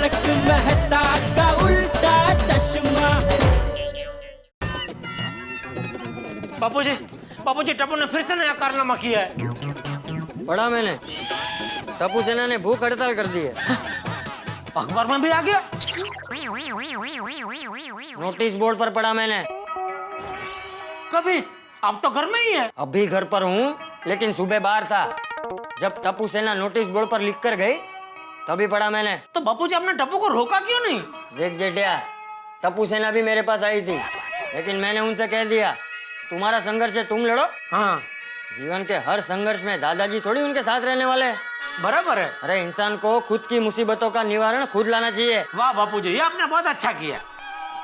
तारक मेहता का उल्टा चश्मा। बापूजी टप्पू ने फिर से नया कारनामा किया है। पढ़ा मैंने, टप्पू सेना ने भूख हड़ताल कर दी है। अखबार में भी आ गया। नोटिस बोर्ड पर पढ़ा मैंने। कभी? आप तो घर में ही है। अभी घर पर हूँ, लेकिन सुबह बाहर था। जब टप्पू सेना नोटिस बोर्ड पर लिख कर गई तभी पढ़ा मैंने। तो बापूजी आपने टप्पू को रोका क्यों नहीं? देख जेठिया, टप्पू सेना भी मेरे पास आई थी, लेकिन मैंने उनसे कह दिया तुम्हारा संघर्ष है तुम लड़ो। हाँ, जीवन के हर संघर्ष में दादाजी थोड़ी उनके साथ रहने वाले हैं। बराबर है। अरे इंसान को खुद की मुसीबतों का निवारण खुद लाना चाहिए। वाह बापूजी, ये आपने बहुत अच्छा किया।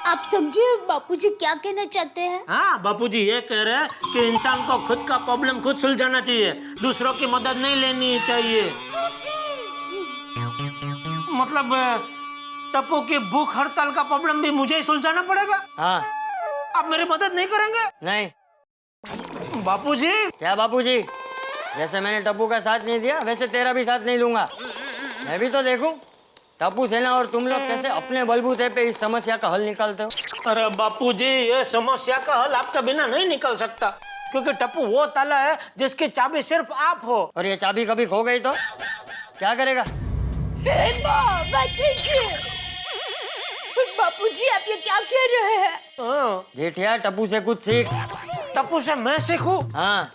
आप समझे बापूजी क्या कहना चाहते हैं? हाँ, बापूजी ये कह रहे हैं कि इंसान को खुद का प्रॉब्लम खुद सुलझाना चाहिए, दूसरों की मदद नहीं लेनी चाहिए। मतलब टप्पू की भूख हड़ताल का प्रॉब्लम भी मुझे ही सुलझाना पड़ेगा? हाँ। आप मेरी मदद नहीं करेंगे? नहीं। बापूजी। क्या बापूजी? जैसे मैंने टप्पू का साथ नहीं दिया वैसे तेरा भी साथ नहीं दूंगा। मैं भी तो देखूं टप्पू सेना और तुम लोग कैसे अपने बलबूते पे इस समस्या का हल निकालते हो। अरे बापूजी, ये समस्या का हल आपके बिना नहीं निकल सकता, क्योंकि टप्पू वो ताला है जिसकी चाबी सिर्फ आप हो। और ये चाबी कभी खो गई तो क्या करेगा? बापूजी आप ये क्या कह रहे हैं? जेठिया, टप्पू से कुछ सीख। टप्पू से मैं सीखूं? हाँ,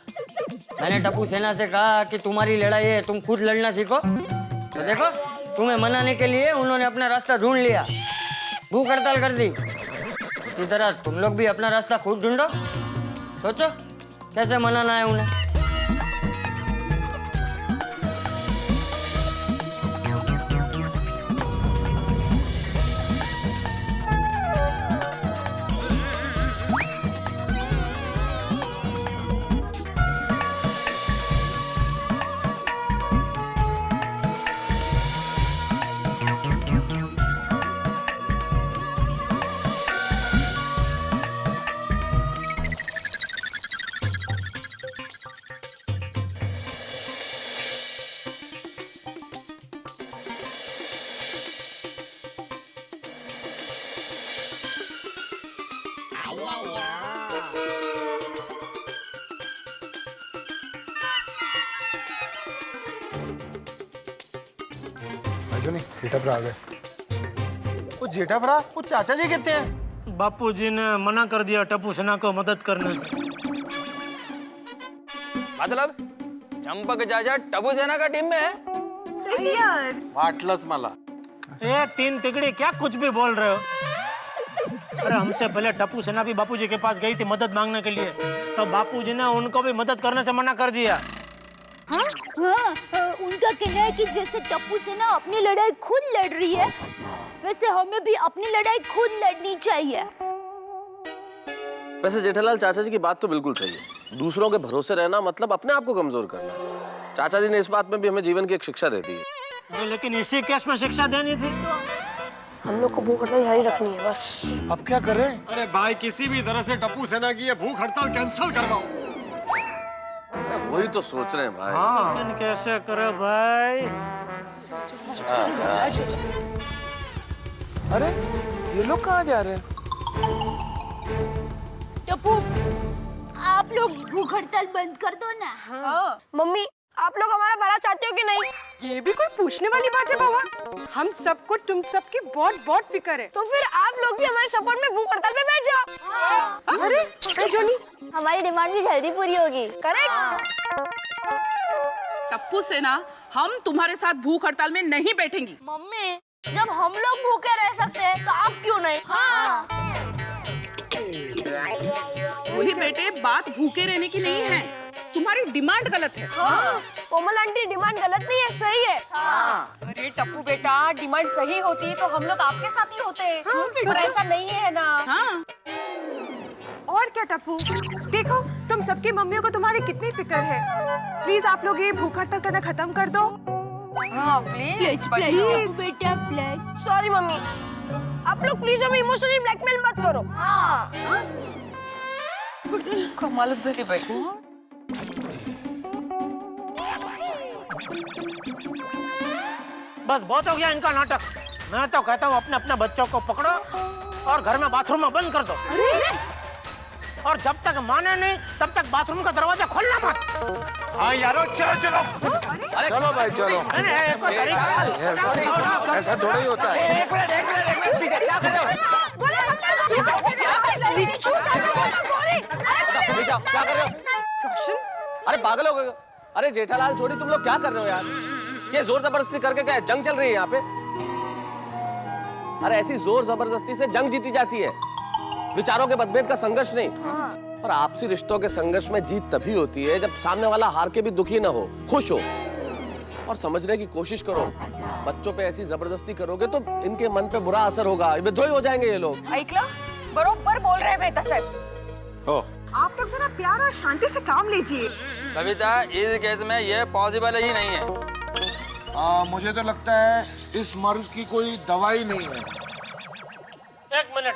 मैंने टप्पू सेना से कहा कि तुम्हारी लड़ाई है, तुम खुद लड़ना सीखो। तो देखो, तुम्हें मनाने के लिए उन्होंने अपना रास्ता ढूंढ लिया, भूख हड़ताल कर दी। इसी तरह तुम लोग भी अपना रास्ता खुद ढूंढो, सोचो कैसे मनाना है उन्हें। जेठाभरा आ गए। वो जेठाभरा, वो चाचा जी कहते हैं। बापूजी ने मना कर दिया टप्पू सेना को मदद करने से। मतलब चंपक चाचा टप्पू सेना का टीम में है? यार वाटलंच मला। ए तीन तिगड़ी, क्या कुछ भी बोल रहे हो? अरे हमसे पहले टप्पू सेना भी बापूजी के पास गई थी मदद मांगने के लिए, तो बापूजी ने उनको भी मदद करने से मना कर दिया। हाँ, उनका कहना है कि जैसे टप्पू सेना अपनी लड़ाई खुद लड़ रही है, वैसे हमें भी अपनी लड़ाई खुद लड़नी चाहिए। वैसे जेठालाल, चाचा जी की बात तो बिल्कुल सही है। दूसरों के भरोसे रहना मतलब अपने आप को कमजोर करना। चाचा जी ने इस बात में भी हमें जीवन की एक शिक्षा दे दी है। लेकिन इसी केस में शिक्षा देनी थी। हम लोग को भूख हड़ताल जारी रखनी है बस। अब क्या करें? अरे भाई, किसी भी तरह से टप्पू सेना की ये भूख हड़ताल कैंसिल करवाओ। वही तो सोच रहे हैं भाई। हाँ, लेकिन कैसे करे भाई? अरे ये लोग कहाँ जा रहे हैं? टप्पू, आप लोग भूख हड़ताल बंद कर दो ना। हाँ। मम्मी, आप लोग हमारा भला चाहते हो कि नहीं? ये भी कोई पूछने वाली बात है बाबा? हम सबको तुम सबकी बहुत बहुत फिक्र है। तो फिर आप लोग भी हमारे सपोर्ट में भूख हड़ताल पे बैठ जाओ। अरे जोनी, हमारी डिमांड भी जल्दी पूरी होगी। करेक्ट? टप्पू सेना, हम तुम्हारे साथ भूख हड़ताल में नहीं बैठेंगी। मम्मी, जब हम लोग भूखे रह सकते हैं तो आप क्यों नहीं? हाँ। बोली बेटे, बात भूखे रहने की नहीं है, तुम्हारी डिमांड गलत है। हाँ। कोमल आंटी, डिमांड गलत नहीं है, सही है। हाँ। अरे टप्पू बेटा, डिमांड सही होती तो हम लोग आपके साथ ही होते। हाँ, पर ऐसा नहीं है ना। हाँ। और क्या टप्पू, देखो तुम सबकी मम्मियों को तुम्हारी कितनी फिक्र है। प्लीज आप लोग ये भूख हड़ताल करना खत्म कर दो। हाँ प्लीज प्लीज बेटा, प्लीज। सॉरी मम्मी, आप लोग प्लीज हमें इमोशनली ब्लैकमेल मत करो। हाँ। कमालच झाली बाई। बस बहुत हो गया इनका नाटक। मैं तो कहता हूँ अपने अपने बच्चों को पकड़ो और घर में बाथरूम में बंद कर दो। और जब तक माने नहीं तब तक बाथरूम का दरवाजा खोलना मत। हाँ यारो, चलो चलो। चलो भाई चलो। कोई तरीका है? ऐसा थोड़ा ही होता है। एक मिनट पीछे क्या कर रहे हो? क्या कर रहे हो? अरे पागल हो गए? अरे जेठालाल छोड़ी, तुम लोग क्या कर रहे हो यार? ये जोर जबरदस्ती करके क्या है? जंग चल रही है यहाँ पे? अरे ऐसी जोर जबरदस्ती से जंग जीती जाती है, विचारों के मतभेद का संघर्ष नहीं। और आपसी रिश्तों के संघर्ष में जीत तभी होती है जब सामने वाला हार के भी दुखी ना हो, खुश हो और समझने की कोशिश करो। बच्चों पे ऐसी जबरदस्ती करोगे तो इनके मन पे बुरा असर होगा, विद्रोही हो जाएंगे ये लोग। ऐकलं बरोबर बोल रहे हैं मेहता साहब। हो आप लोग जरा प्यार और शांति से काम लीजिए। कविता, इस केस में ये पॉसिबल ही नहीं है। मुझे तो लगता है इस मर्ज की कोई दवाई नहीं है। एक मिनट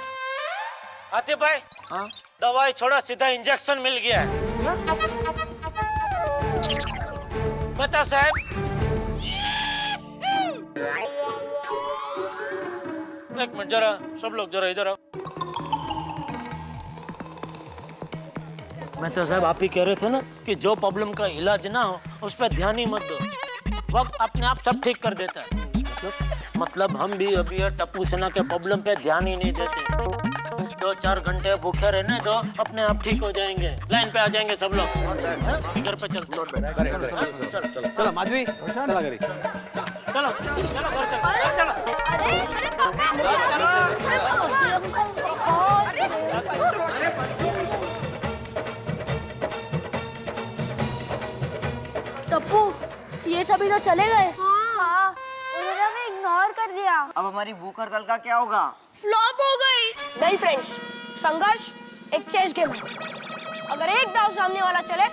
आतिफ भाई। हाँ? दवाई छोड़ा, सीधा इंजेक्शन मिल गया है। मेहता साहब, एक मिनट जरा, सब लोग जरा इधर आओ। मेहता साहब, आप ही कह रहे थे ना कि जो प्रॉब्लम का इलाज ना हो उस पर ध्यान ही मत दो, वक्त अपने आप सब ठीक कर देता है। मतलब हम भी अभी टप्पू सेना के प्रॉब्लम पे ध्यान ही नहीं देते। 2-4 घंटे भूखे रहने दो, अपने आप ठीक हो जाएंगे, लाइन पे आ जाएंगे सब लोग। घर पे चलते। चलो माधवी, चला करी। चलो चलो घर चलो। टप्पू, ये सभी तो चले गए। हाँ, उन्होंने हमें इग्नोर कर दिया। अब हमारी भूख हड़ताल का क्या होगा? फ्लॉप हो गई। नहीं फ्रेंड्स, संघर्ष एक चेस गेम है। अगर एक दाव सामने वाला चले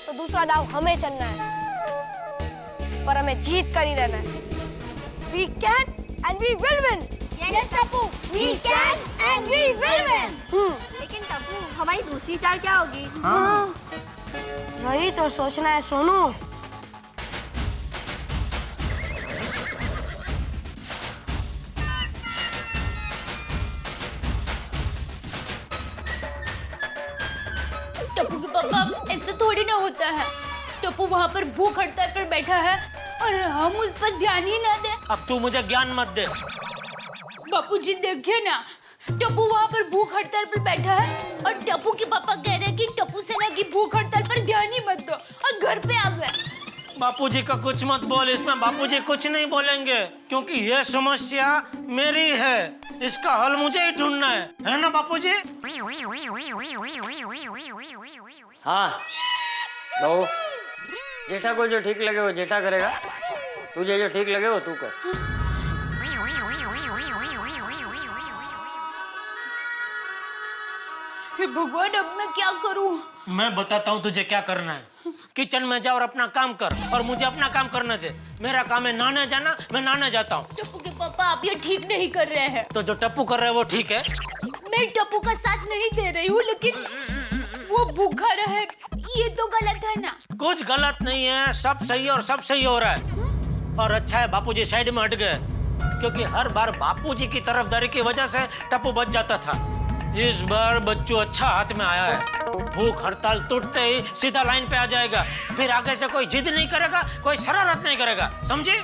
तो दूसरा दाव हमें चलना है, पर हमें जीत कर ही रहना है। We can and we will win. Yes, Tappu, we can and we will win. लेकिन टप्पू, हमारी दूसरी चाल क्या होगी? हाँ, वही तो सोचना है सोनू। टप्पू के पापा, ऐसा थोड़ी ना होता है। टप्पू वहाँ पर भूख हड़ताल पर बैठा है और हम उस पर ध्यान ही ना दें। अब तू मुझे ज्ञान मत दे। बापूजी देखिए ना, टप्पू वहाँ पर भूख हड़ताल पर बैठा है और टप्पू के पापा कह रहे हैं कि टप्पू सेना की भूख हड़ताल पर ध्यान ही मत दो, और घर पे आ गए। बापूजी का कुछ मत बोल, इसमें बापूजी कुछ नहीं बोलेंगे, क्योंकि ये समस्या मेरी है, इसका हल मुझे ही ढूंढना है ना बापूजी? हाँ, लो जेठा को जो ठीक लगे वो जेठा करेगा, तुझे जो ठीक लगे वो तू कर। हे भगवान, अब मैं क्या करूं? मैं बताता हूँ तुझे क्या करना है। किचन में जा और अपना काम कर, और मुझे अपना काम करने दे। मेरा काम है नहाने जाना, मैं नहाने जाता हूँ। टप्पू के पापा, आप ये ठीक नहीं कर रहे हैं। तो जो टप्पू कर रहा है वो ठीक है? मैं टप्पू का साथ नहीं दे रही हूँ, लेकिन वो भूखा रहे ये तो गलत है ना? कुछ गलत नहीं है, सब सही और सब सही हो रहा है। और अच्छा है बापूजी साइड में हट गए, क्योंकि हर बार बापूजी की तरफदारी की वजह से टप्पू बच जाता था। इस बार बच्चू अच्छा हाथ में आया है। भूख हड़ताल टूटते ही सीधा लाइन पे आ जाएगा, फिर आगे से कोई जिद नहीं करेगा, कोई शरारत नहीं करेगा, समझे?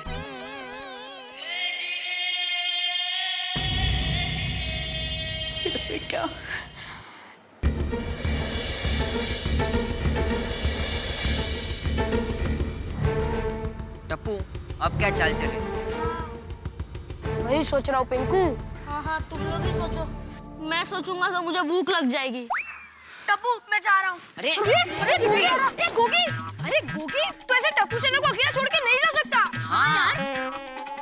बेटा, टप्पू, अब क्या चाल चले? वही सोच रहा हूँ पिंकू। हाँ हाँ, तुम लोग ही सोचो, मैं सोचूंगा तो मुझे भूख लग जाएगी। टप्पू, मैं जा रहा हूँ। अरे गोगी, तू ऐसे टप्पू सेना को अकेला छोड़ के नहीं जा सकता।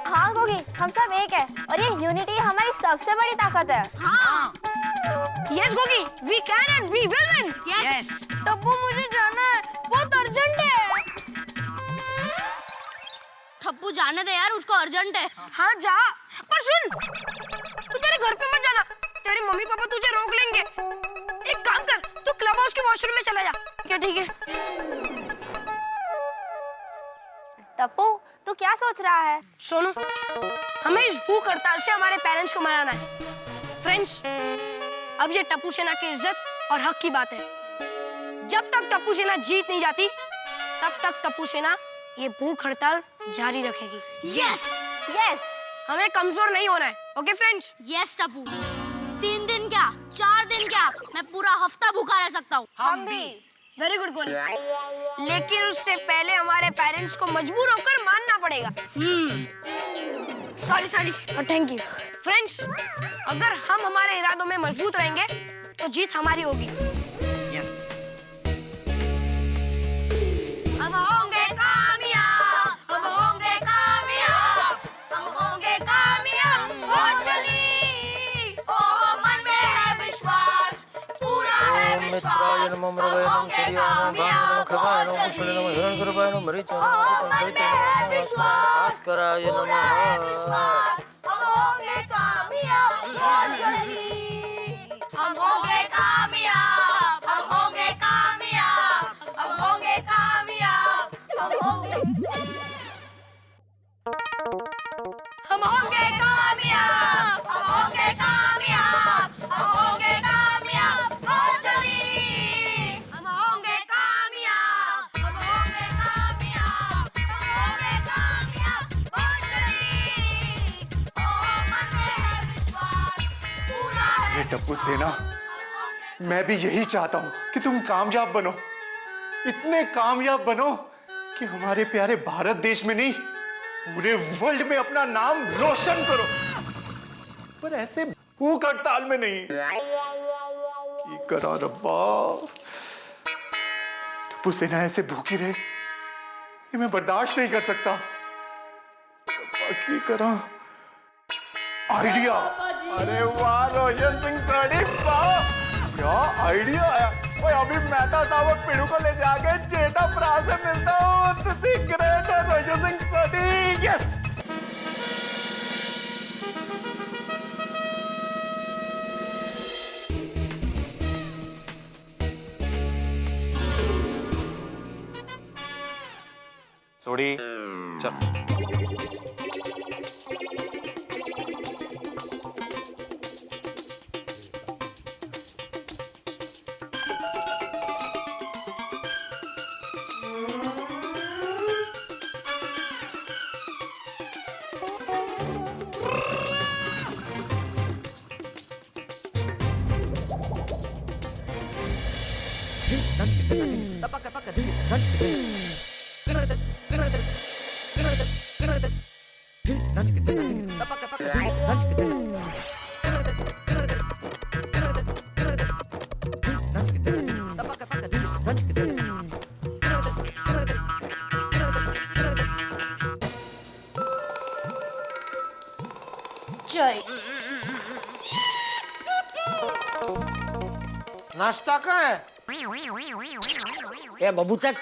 हाँ गोगी, हम सब एक है और ये यूनिटी हमारी सबसे बड़ी ताकत है। हाँ। Yes Gogi, we can and we will win. Yes. Tappu, मुझे जाना है, बहुत अर्जेंट है। टप्पू, जाने दे यार, उसको अर्जेंट है। हाँ जा, पर सुन, तू तेरे घर पे मत जाना, तेरे मम्मी पापा तुझे रोक लेंगे। एक काम कर, तू क्लब हाउस के वॉशरूम में चला जा। ठीक है। टप्पू, तू क्या सोच रहा है? सोनू, हमें इस भूख हड़ताल से हमारे पेरेंट्स को मनाना है। फ्रेंड्स, अब ये टप्पू सेना की इज्जत और हक की बात है। जब तक टप्पू सेना जीत नहीं जाती, तब तक टप्पू सेना ये भूख हड़ताल जारी रखेगी। यस यस, हमें कमजोर नहीं होना है। Okay friends? यस टप्पू, 3 दिन क्या 4 दिन क्या, मैं पूरा हफ्ता भूखा रह सकता हूँ। हम भी। वेरी गुड गोली। लेकिन उससे पहले हमारे पेरेंट्स को मजबूर होकर मानना पड़ेगा। सॉरी और थैंक यू। फ्रेंड्स, अगर हम हमारे इरादों में मजबूत रहेंगे तो जीत हमारी होगी। यस। हम होंगे कामयाब, हम होंगे कामयाब, हम होंगे कामयाब। ओ चली, ओ मन में है विश्वास, पूरा है विश्वास। हम होंगे कामयाब, ओ चली, ओ मन में है विश्वास, पूरा है विश्वास। हम होंगे कामयाब, ओ चली, हम होंगे कामयाब, हम होंगे कामयाब, हम होंगे कामयाब, हम होंगे कामयाब, हम होंगे कामयाब, हम होंगे कामयाब। और चली, हम होंगे कामयाब, हम होंगे कामयाब, हम होंगे कामयाब। और चली, ओ मन में है विश्वास, पूरा है ये टप्पू सेना, मैं भी यही चाहता हूँ कि तुम कामयाब बनो, इतने कामयाब बनो कि हमारे प्यारे भारत देश में नहीं, पूरे वर्ल्ड में अपना नाम रोशन करो। पर ऐसे भूख हड़ताल में नहीं। की करा रब्बा, टप्पू सेना ऐसे भूखी रहे, ये मैं बर्दाश्त नहीं कर सकता। रब्बा की करा। आइडिया। अरे वाह रोशन सिंह साड़ी, वाह क्या आइडिया है। ओए अभी मेहता साहब पिड़ू को ले जाके जेठा भरा से मिलता हूँ। तो ग्रेट है रोशन सिंह साड़ी। यस। सोडी चल। जय, नाश्ता कहाँ है? ए बबूचक,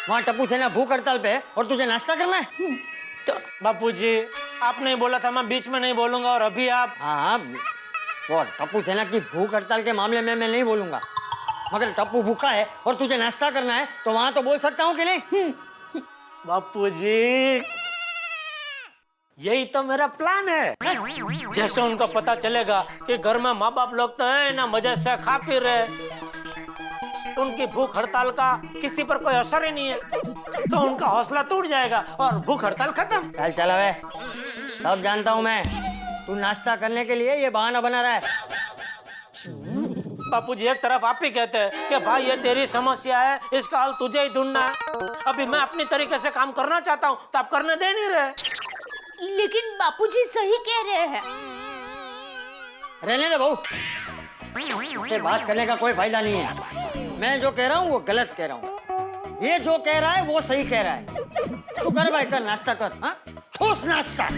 वहाँ टप्पू सेना भूख हड़ताल पे है और तुझे नाश्ता करना है? तो बापूजी, आपने बोला था मैं बीच में नहीं बोलूंगा, और अभी आप। हाँ, और टप्पू सेना की भूख हड़ताल के मामले में मैं नहीं बोलूंगा, मगर टप्पू भूखा है और तुझे नाश्ता करना है तो वहाँ तो बोल सकता हूँ कि नहीं? बापूजी, यही तो मेरा प्लान है। जैसे उनको पता चलेगा कि घर में माँ बाप लोग तो है ना, मजे से खा पी रहे, उनकी भूख हड़ताल का किसी पर कोई असर ही नहीं है, तो उनका हौसला टूट जाएगा और भूख हड़ताल खत्म। चल चला वे, सब जानता हूँ मैं, तू नाश्ता करने के लिए ये बहाना बना रहा है। बापूजी, एक तरफ आप ही कहते हैं कि भाई ये तेरी समस्या है, इसका हल तुझे ही ढूंढना है। अभी मैं अपनी तरीके से काम करना चाहता हूँ तो आप करने दे नहीं रहे। लेकिन बापूजी सही कह रहे हैं। रहने दे बहू, इससे बात करने का कोई फायदा नहीं है। मैं जो कह रहा हूँ वो गलत कह रहा हूँ, ये जो कह रहा है वो सही कह रहा है। तू कर भाई, कर नाश्ता कर। हाँ, ठोस नाश्ता।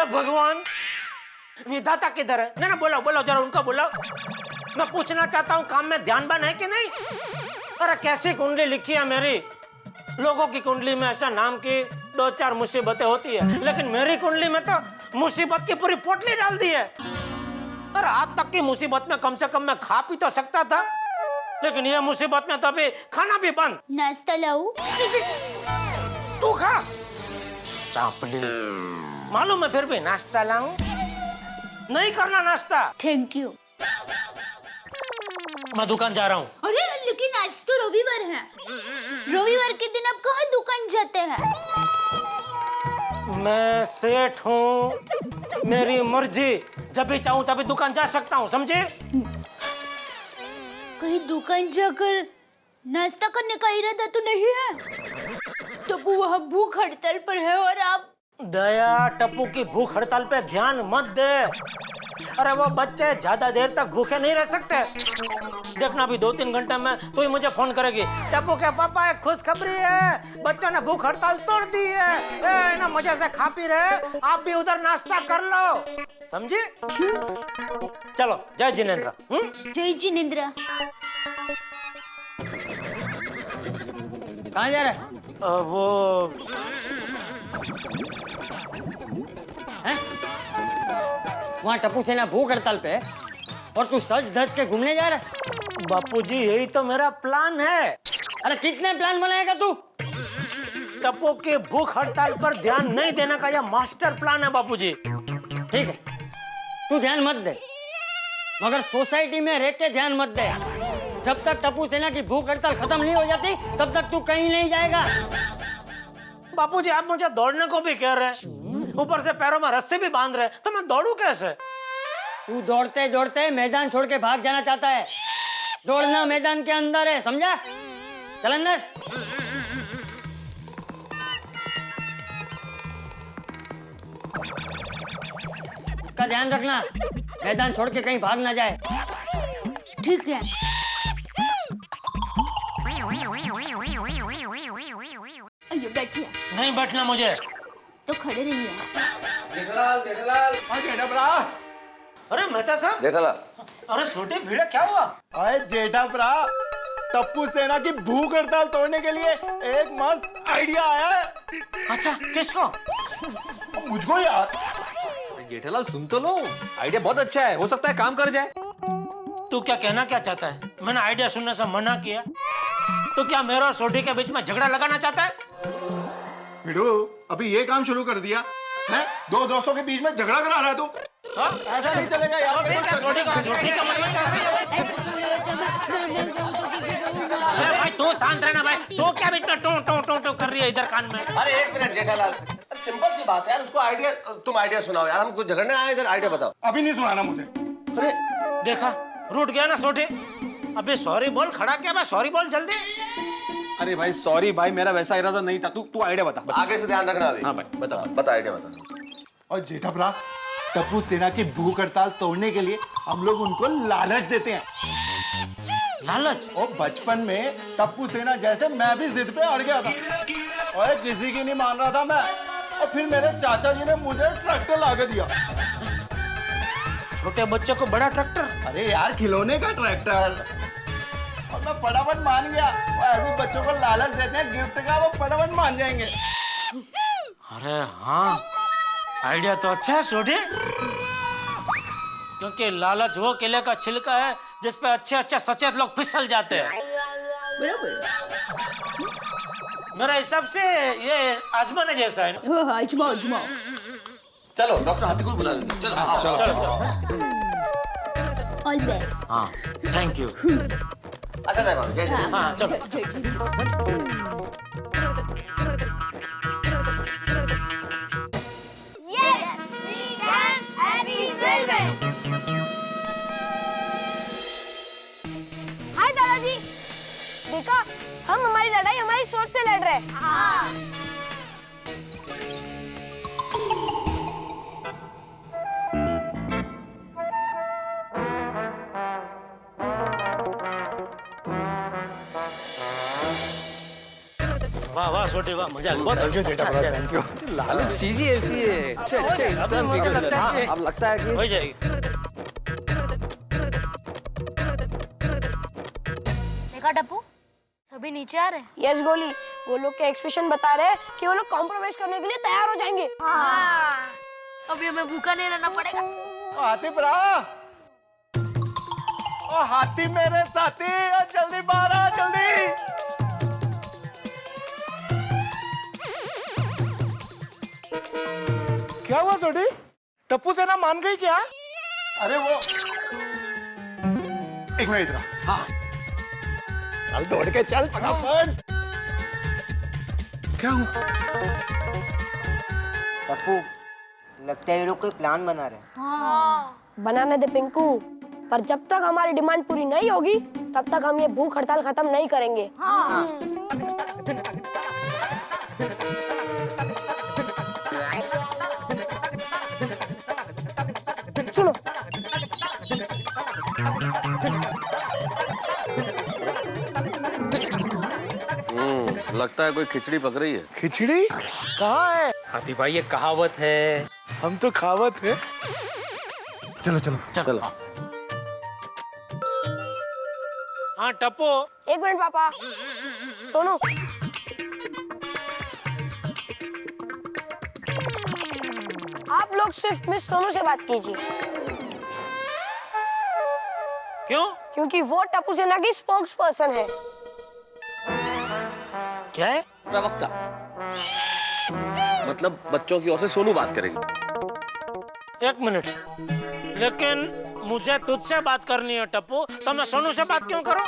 भगवान, विधाता किधर है? ना बोलो बोलो जरा, उनको बोलो। मैं पूछना चाहता हूँ काम में ध्यान बन है कि नहीं? अरे कैसी कुंडली लिखी है मेरी। लोगों की कुंडली में ऐसा नाम की 2-4 मुसीबतें होती है, लेकिन मेरी कुंडली में तो मुसीबत की पूरी पोटली डाल दी है। और आज तक की मुसीबत में कम से कम मैं खा पी तो सकता था, लेकिन ये मुसीबत में तो अभी खाना भी बंद। नाश्ता लाऊं? तू खा। चापली, मालूम है फिर भी नाश्ता लाऊं? नहीं करना नाश्ता। Thank you. मैं दुकान जा रहा हूँ। अरे लेकिन आज तो रविवार है। रविवार के दिन आप कहाँ दुकान जाते हैं? मैं सेठ हूँ, मेरी मर्जी, जब भी चाहूँ तभी दुकान जा सकता हूँ, समझे? कहीं दुकान जाकर नाश्ता करने का इरादा तो नहीं है? टप्पू वहाँ भूख हड़ताल पर है और आप। दया, टप्पू की भूख हड़ताल पे ध्यान मत दे। अरे वो बच्चे ज्यादा देर तक भूखे नहीं रह सकते। देखना भी 2-3 घंटे में तो ही मुझे फोन करेगी, टप्पू के पापा एक खुशखबरी है, बच्चों ने भूख हड़ताल तोड़ दी है, ना मजे से खा पी रहे, आप भी उधर नाश्ता कर लो, समझी? चलो, जय जिनेंद्र। जय जिनेंद्र। कहाँ जा रहा है? वो हैं? वहाँ टप्पू सेना भूख हड़ताल पे और तू सज धज के घूमने जा रहा है? बापूजी यही तो मेरा प्लान है। अरे कितने प्लान बनाएगा तू? टप्पू की भूख हड़ताल पर ध्यान नहीं देने का यह मास्टर प्लान है बापूजी। ठीक है, तू ध्यान मत दे, मगर सोसाइटी में रह के ध्यान मत दे। जब तक टप्पू सेना की भूख हड़ताल खत्म नहीं हो जाती तब तक तू कहीं नहीं जाएगा। बापूजी आप मुझे दौड़ने को भी कह रहे हैं, ऊपर से पैरों में रस्सी भी बांध रहे हैं, तो मैं दौड़ू कैसे? तू दौड़ते दौड़ते मैदान छोड़ के भाग जाना चाहता है। दौड़ना मैदान के अंदर है, समझा? चल अंदर। इसका ध्यान रखना, मैदान छोड़ के कहीं भाग ना जाए। ठीक है। आइए बैठिए। नहीं बैठना मुझे। तो खड़े रहिए। जेठालाल, जेठालाल। हाँ जेठा भरा। अरे मेहता साहब। जेठालाल। अरे छोटे भीड़ा क्या हुआ? अरे जेठा भरा, टप्पू सेना की भूख हड़ताल तोड़ने के लिए एक मस्त आइडिया आया है। अच्छा, किसको? मुझको यार। जेठालाल सुन तो लो, आइडिया बहुत अच्छा है, हो सकता है काम कर जाए। तू क्या कहना क्या चाहता है? मैंने आइडिया सुनने से मना किया, तो क्या मेरा और सोटी के बीच में झगड़ा लगाना चाहता है? भिड़ो, अभी ये काम शुरू कर दिया है? दो दोस्तों के बीच में झगड़ा करा रहा है तू? हाँ? ऐसा नहीं चलेगा यार। सोटी का मतलब कैसे? भाई तू शांत रहना भाई, तू क्या बीच में टों टों टों टों कर रही है इधर कान में? अरे एक मिनट जेठालाल, सिंपल सी बात है यार, उसको आइडिया, तुम आइडिया सुनाओ यार, हम कुछ झगड़ने आए इधर, आइडिया बताओ। अभी नहीं सुनाना मुझे। अरे देखा, रूठ गया ना सोटी। अबे सॉरी बोल, खड़ा क्या मैं? सॉरी बोल जल्दी। अरे भाई सॉरी भाई, मेरा वैसा इरादा नहीं था। तू आइडिया बता। आगे से ध्यान रखना अभी। हाँ भाई बता बता आइडिया बता। और जेठा भरा, टप्पू सेना की भूख हड़ताल तोड़ने के लिए हम लोग उनको लालच देते हैं। लालच? और बचपन में टप्पू सेना जैसे मैं भी जिद पे अड़ गया था और किसी की नहीं मान रहा था मैं, और फिर मेरे चाचा जी ने मुझे ट्रैक्टर ला के दिया। छोटे बच्चे को बड़ा ट्रैक्टर? अरे यार खिलौने का ट्रैक्टर। और मैं फटाफट मान गया। और ऐसे बच्चों को लालच देते हैं गिफ्ट का, वो फटाफट मान जाएंगे। अरे हाँ, आइडिया तो अच्छा है सोटी, क्योंकि लालच वो केले का छिलका है जिस पे अच्छे अच्छे सचेत लोग फिसल जाते हैं। मेरे हिसाब से ये आजमाने जैसा है ना? आजमाओ आजमाओ। चलो डॉक्टर हाथी को बुला लेते हैं। चलो हाँ, चलो चलो। All best. हाँ थैंक यू। अच्छा नहीं बाबू, जय जय। हाँ चलो। Yes, we can and we will win. हाय दादाजी, देखा हम हमारी लड़ाई हमारी सोच से लड़ रहे हैं। हाँ। वाह वाह छोटे वाह, मजा आ गया। बहुत अच्छा। Thank you. लालच चीज ही ऐसी है। अच्छे अच्छे इंसान मुझे लगता है कि अब लगता है कि हो जाएगी। देखा टप्पू, सभी नीचे आ रहे हैं। यस गोली, वो लोग के एक्सप्रेशन बता रहे हैं कि वो लोग कॉम्प्रोमाइज करने के लिए तैयार हो जाएंगे। हाँ। अभी हमें भूखा नहीं रहना पड़ेगा। आतिफ रहा। ओ ओ हाथी मेरे साथी, जल्दी बाहर आ, जल्दी। क्या हुआ सोडी? टप्पू सेना मान गई क्या? अरे वो एक मिनट इधर। हाँ चल दौड़ के चल फटाफट। क्या हुआ? टप्पू, लगता है ये लोग कोई प्लान बना रहे हैं। हाँ बनाने दे पिंकू, पर जब तक हमारी डिमांड पूरी नहीं होगी तब तक हम ये भूख हड़ताल खत्म नहीं करेंगे। हाँ। सुनो, लगता है कोई खिचड़ी पक रही है। खिचड़ी कहाँ है? हाथी भाई ये कहावत है, हम तो खावत है। चलो चलो चलो। हाँ टप्पू, एक मिनट पापा। सोनू, आप लोग सिर्फ मिस सोनू से बात कीजिए। क्यों? क्योंकि वो टप्पू सेना की स्पोक्स पर्सन है। क्या है? प्रवक्ता, मतलब बच्चों की ओर से सोनू बात करेंगे। एक मिनट, लेकिन मुझे तुझसे बात करनी है टप्पू, तो मैं सोनू से बात क्यों करूं?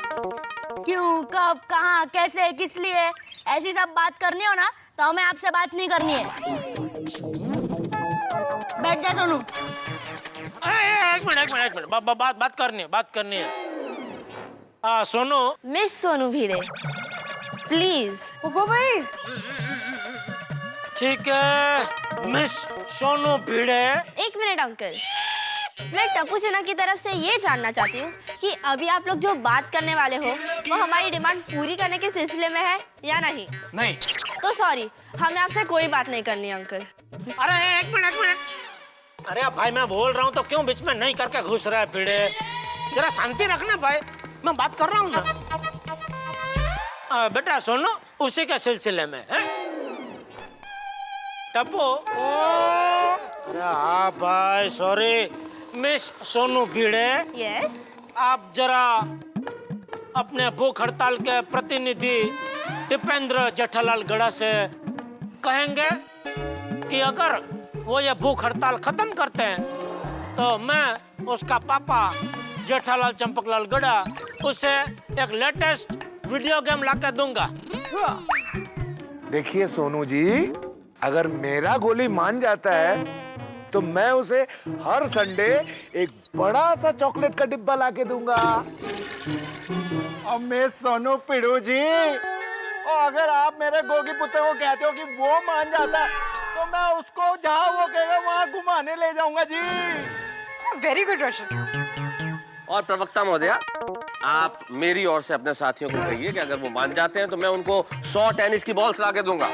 क्यों, कब, कहाँ, कैसे, किस लिए, ऐसी सब बात करनी हो ना तो हमें आपसे बात नहीं करनी है। बैठ जा सोनू। एक मिनट, बात करनी है। Sonu. Miss Sonu Bhide, please. भाई ठीक है मिस सोनू भिड़े। एक मिनट अंकल, मैं टप्पू सेना की तरफ से ये जानना चाहती हूँ कि अभी आप लोग जो बात करने वाले हो वो हमारी डिमांड पूरी करने के सिलसिले में है या नहीं? नहीं। तो सॉरी, हमें आपसे कोई बात नहीं करनी अंकल। अरे एक मिनट। अरे भाई मैं बोल रहा हूँ तो क्यों बीच में नहीं करके घुस रहा है भिड़े? जरा शांति रखना भाई, मैं बात कर रहा हूँ ना। बेटा सोनू उसी के सिलसिले में है टप्पू। अरे हाँ भाई सॉरी मिस सोनू भिड़े। यस। आप जरा अपने भूख हड़ताल के प्रतिनिधि दीपेंद्र जेठालाल गड़ा से कहेंगे कि अगर वो ये भूख हड़ताल खत्म करते हैं तो मैं उसका पापा जेठालाल चंपकलाल गड़ा उसे एक लेटेस्ट वीडियो गेम लाकर दूंगा। देखिए सोनू जी, अगर मेरा गोली मान जाता है तो मैं उसे हर संडे एक बड़ा सा चॉकलेट का डिब्बा लाके दूंगा। अब मैं सोनू पिड़ू जी, और अगर आप मेरे गोगी पुत्र को कहते हो कि वो मान जाता है तो मैं उसको जहाँ वो कहेगा वहाँ घुमाने ले जाऊंगा जी। वेरी गुड रोशन। और प्रवक्ता महोदया, आप मेरी ओर से अपने साथियों को कहिए कि अगर वो मान जाते हैं तो मैं उनको 100 टेनिस की बॉल्स लाके दूंगा।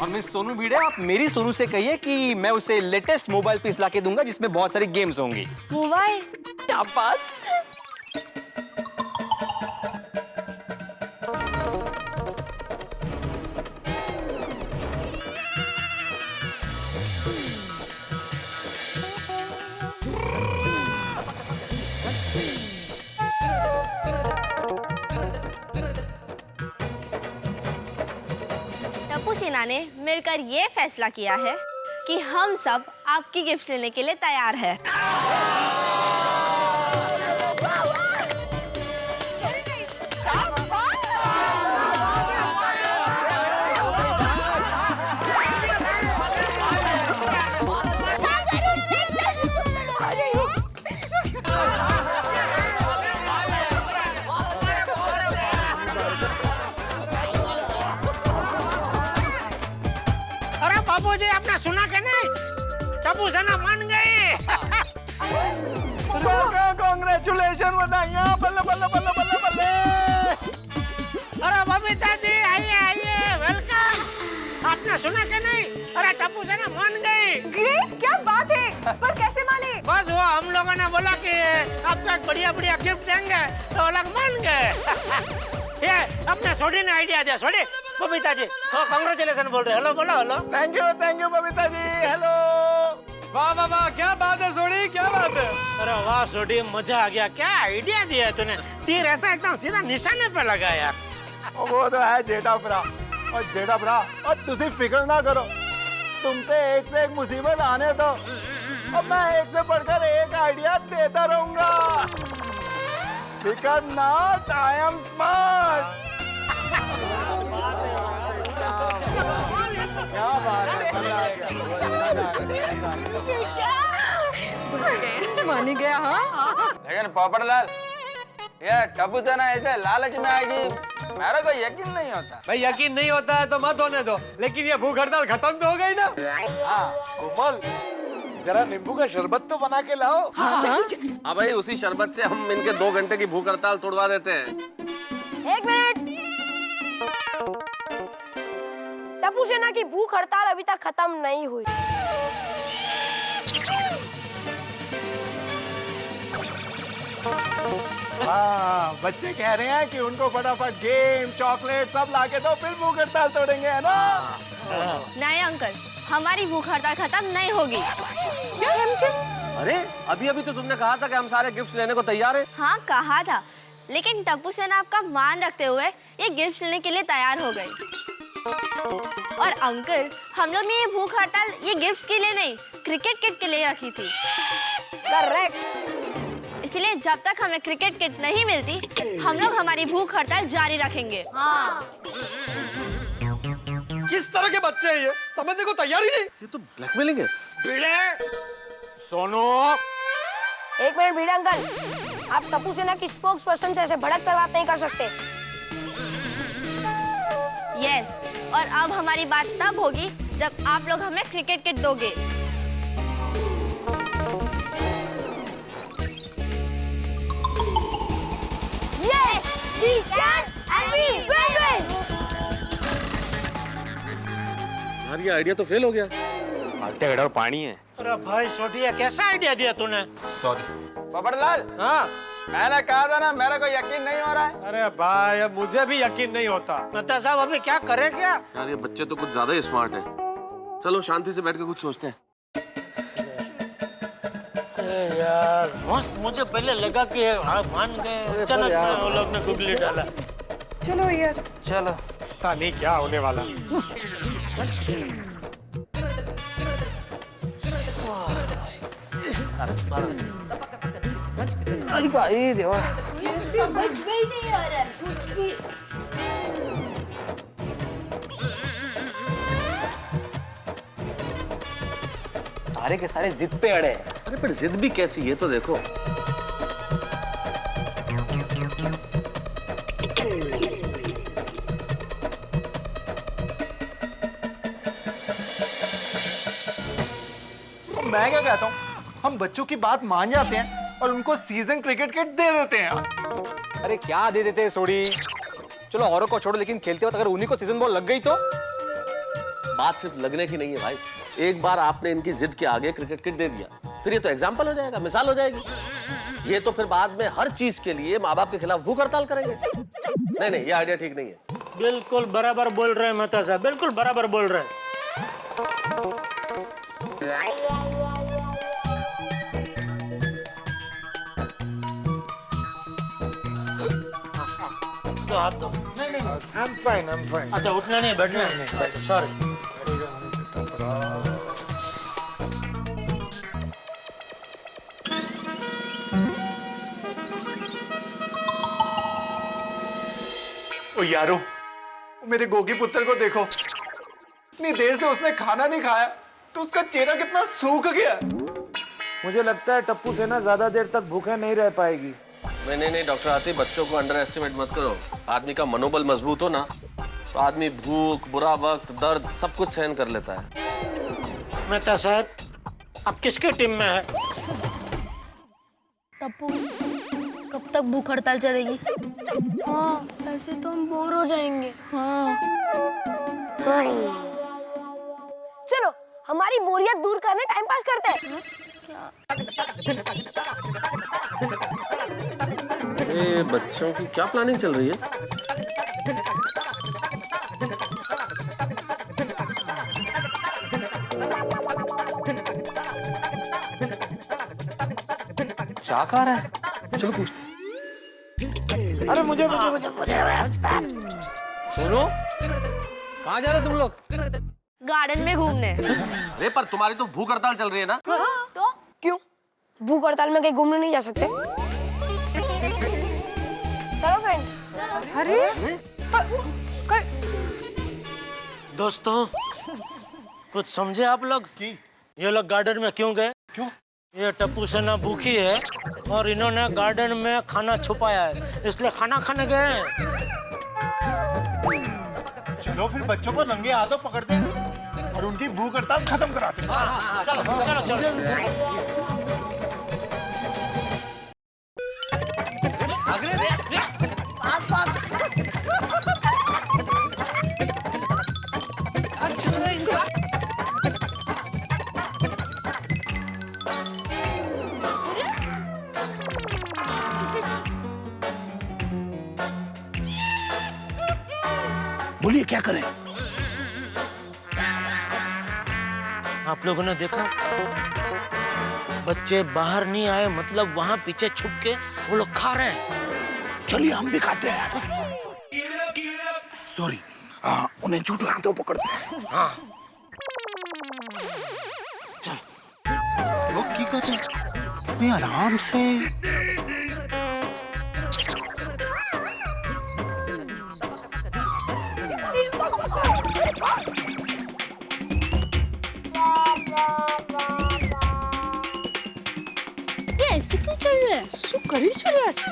और मिस सोनू भिड़े, आप मेरी सोनू से कहिए कि मैं उसे लेटेस्ट मोबाइल पीस लाके दूंगा जिसमें बहुत सारी गेम्स होंगी। मोबाइल? क्या बात। टप्पू सेना ने मिलकर ये फैसला किया है कि हम सब आपकी गिफ्ट लेने के लिए तैयार हैं। बाबूजी आपने सुना के नहीं? टप्पू सेना मान गई। कांग्रेचुलेशन, बधाइयाँ, बल्ले बल्ले बल्ले बल्ले बल्ले। अरे बबीता जी आइए वेलकम। आपने सुना के नहीं? अरे टप्पू सेना मान गई। ग्रेट, क्या बात है, पर कैसे माने? बस वो हम लोगों ने बोला कि आपको एक बढ़िया गिफ्ट देंगे तो वो लोग मान गए। ये अपने सोडी ने आइडिया दिया। सोडी, बबीता जी, कांग्रेचुलेशन बोल रहे। हेलो बोलो। Hello. Thank you Babita ji. Hello. वाह वाह वाह, क्या बात है सोनी, क्या बात है। अरे वाह सोडी, मजा आ गया। क्या आइडिया दिया तूने, तीर ऐसा एकदम सीधा निशाने पे लगा यार। वो तो है जेठा भरा। और जेठा भरा, और तुझे फिक्र ना करो, तुम पे एक से एक मुसीबत आने दो, अब मैं एक से बढ़कर एक आइडिया देता रहूंगा। फिकर नॉट, आई एम स्मार्ट। क्या बात है, मान ही गया। हाँ लेकिन पोपटलाल, ये टप्पू सेना ऐसे लालच में आएगी, मेरे को यकीन नहीं होता। भाई यकीन नहीं होता है तो मत होने दो, लेकिन ये भूख हड़ताल खत्म तो हो गई ना। हाँ कोमल, जरा नींबू का शरबत तो बना के लाओ। हाँ भाई, उसी शरबत से हम इनके 2 घंटे की भूख हड़ताल तोड़वा देते हैं। 1 मिनट। टप्पू सेना की भूख हड़ताल अभी तक खत्म नहीं हुई। हाँ, बच्चे कह रहे हैं कि उनको फटाफट गेम, चॉकलेट सब लाके दो, फिर भूख हड़ताल तोड़ेंगे, है ना? नहीं अंकल, हमारी भूख हड़ताल खत्म नहीं होगी। अरे अभी अभी तो तुमने कहा था कि हम सारे गिफ्ट्स लेने को तैयार हैं। हाँ कहा था, लेकिन टप्पू सेना आपका मान रखते हुए ये गिफ्ट लेने के लिए तैयार हो गई। और अंकल, हम लोग ने ये भूख हड़ताल ये गिफ्ट्स के लिए नहीं, क्रिकेट किट के लिए रखी थी। करेक्ट। इसलिए जब तक हमें क्रिकेट किट नहीं मिलती, हम लोग हमारी भूख हड़ताल जारी रखेंगे। हाँ। किस तरह के बच्चे हैं ये, समझने को तैयार ही नहीं। ये तो ब्लैकमेलिंग है। सोनू, 1 मिनट भिड़े अंकल, आप टप्पू सेना की स्पोक्स पर्सन से ऐसे भड़क कर बात नहीं कर सकते। यस, और अब हमारी बात तब होगी जब आप लोग हमें क्रिकेट किट दोगे। Yes, we can and we will. यार ये आइडिया तो फेल हो गया। पानी है। अरे भाई छोटिया, कैसा आइडिया दिया तूने? सॉरी। पोपटलाल, हाँ मैंने कहा था ना, मेरे को यकीन नहीं हो रहा है। अरे भाई, अब मुझे भी यकीन नहीं होता। मेहता साहब, अभी क्या करें क्या? यार ये बच्चे तो कुछ ज्यादा ही स्मार्ट है। चलो शांति से बैठ के कुछ सोचते हैं। अरे यार मस्त, मुझे पहले लगा कि मान गए, अचानक वो लोग ने गुगली डाला। चलो यार, चलो। पता नहीं क्या होने वाला। सारे के सारे जिद पे अड़े हैं। अरे पर जिद भी कैसी, ये तो देखो। मैं क्या कहता हूँ, हम बच्चों की बात मान जाते हैं और उनको सीजन क्रिकेट किट दे देते हैं। अरे क्या दे देते हैं सोडी, चलो औरों को छोड़ो, लेकिन खेलते वक्त अगर उन्हीं को सीजन बॉल लग गई तो? बात सिर्फ लगने की नहीं है भाई। एक बार आपने इनकी जिद के आगे क्रिकेट किट दे दिया, फिर ये तो एग्जाम्पल हो जाएगा, मिसाल हो जाएगी। ये तो फिर बाद में हर चीज के लिए माँ बाप के खिलाफ भूख हड़ताल करेंगे। नहीं नहीं, ये आइडिया ठीक नहीं है। बिल्कुल बराबर बोल रहे हैं मेहता साहब, बिल्कुल बराबर बोल रहे हैं। तो हाथ दो। नहीं, I'm fine. अच्छा, उठना नहीं, बैठना नहीं। अच्छा, सॉरी। ओ यारो, मेरे गोगी पुत्र को देखो, इतनी देर से उसने खाना नहीं खाया तो उसका चेहरा कितना सूख गया। मुझे लगता है टप्पू सेना ज्यादा देर तक भूखे नहीं रह पाएगी। नहीं डॉक्टर आतिफ, बच्चों को अंडर एस्टिमेट मत करो। आदमी का मनोबल मजबूत हो ना, तो आदमी भूख, बुरा वक्त, दर्द सब कुछ सहन कर लेता है। मेहता साहब, आप किसके टीम में है? टप्पू, कब तक भूख हड़ताल चलेगी? हाँ, ऐसे तो हम बोर हो जाएंगे। हाँ। चलो हमारी बोरियत दूर करने टाइम पास करते हैं। अरे बच्चों की क्या प्लानिंग चल रही है? चाक आ रहा है, चलो पूछते। अरे मुझे सोनू, कहाँ जा रहे हो तुम लोग? गार्डन में घूमने। अरे पर तुम्हारी तो भूख हड़ताल चल रही है ना। तो क्यों भूख हड़ताल में कहीं घूमने नहीं जा सकते? चलो फ्रेंड्स। अरे दोस्तों, कुछ समझे आप लोग? ये लोग गार्डन में क्यों गए? क्यों? ये टप्पू सेना भूखी है और इन्होंने गार्डन में खाना छुपाया है, इसलिए खाना खाने गए हैं। चलो फिर बच्चों को नंगे हाथों पकड़ते हैं और उनकी भूख हड़ताल खत्म कराते हैं। चलो चलो चलो। बोलिए क्या करें? आप लोगों ने देखा, बच्चे बाहर नहीं आए, मतलब वहां पीछे छुप के वो लोग खा रहे हैं। चलिए हम भी खाते हैं। सॉरी, उन्हें झूठे हाथों पकड़ते हैं। हाँ, वो की करते आराम से। ये ऐसे क्यों चल रहा है? શું કરી શું રહ્યા છે?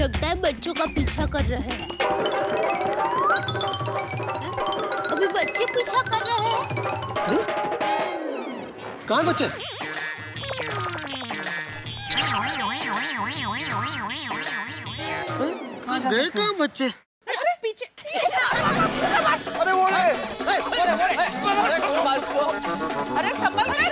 लगता है बच्चों का पीछा कर रहे हैं। अभी बच्चे पीछा कर रहे हैं। कहाँ बच्चे? गए कहाँ बच्चे? अरे पीछे। अरे वो रे! अरे संभल कर।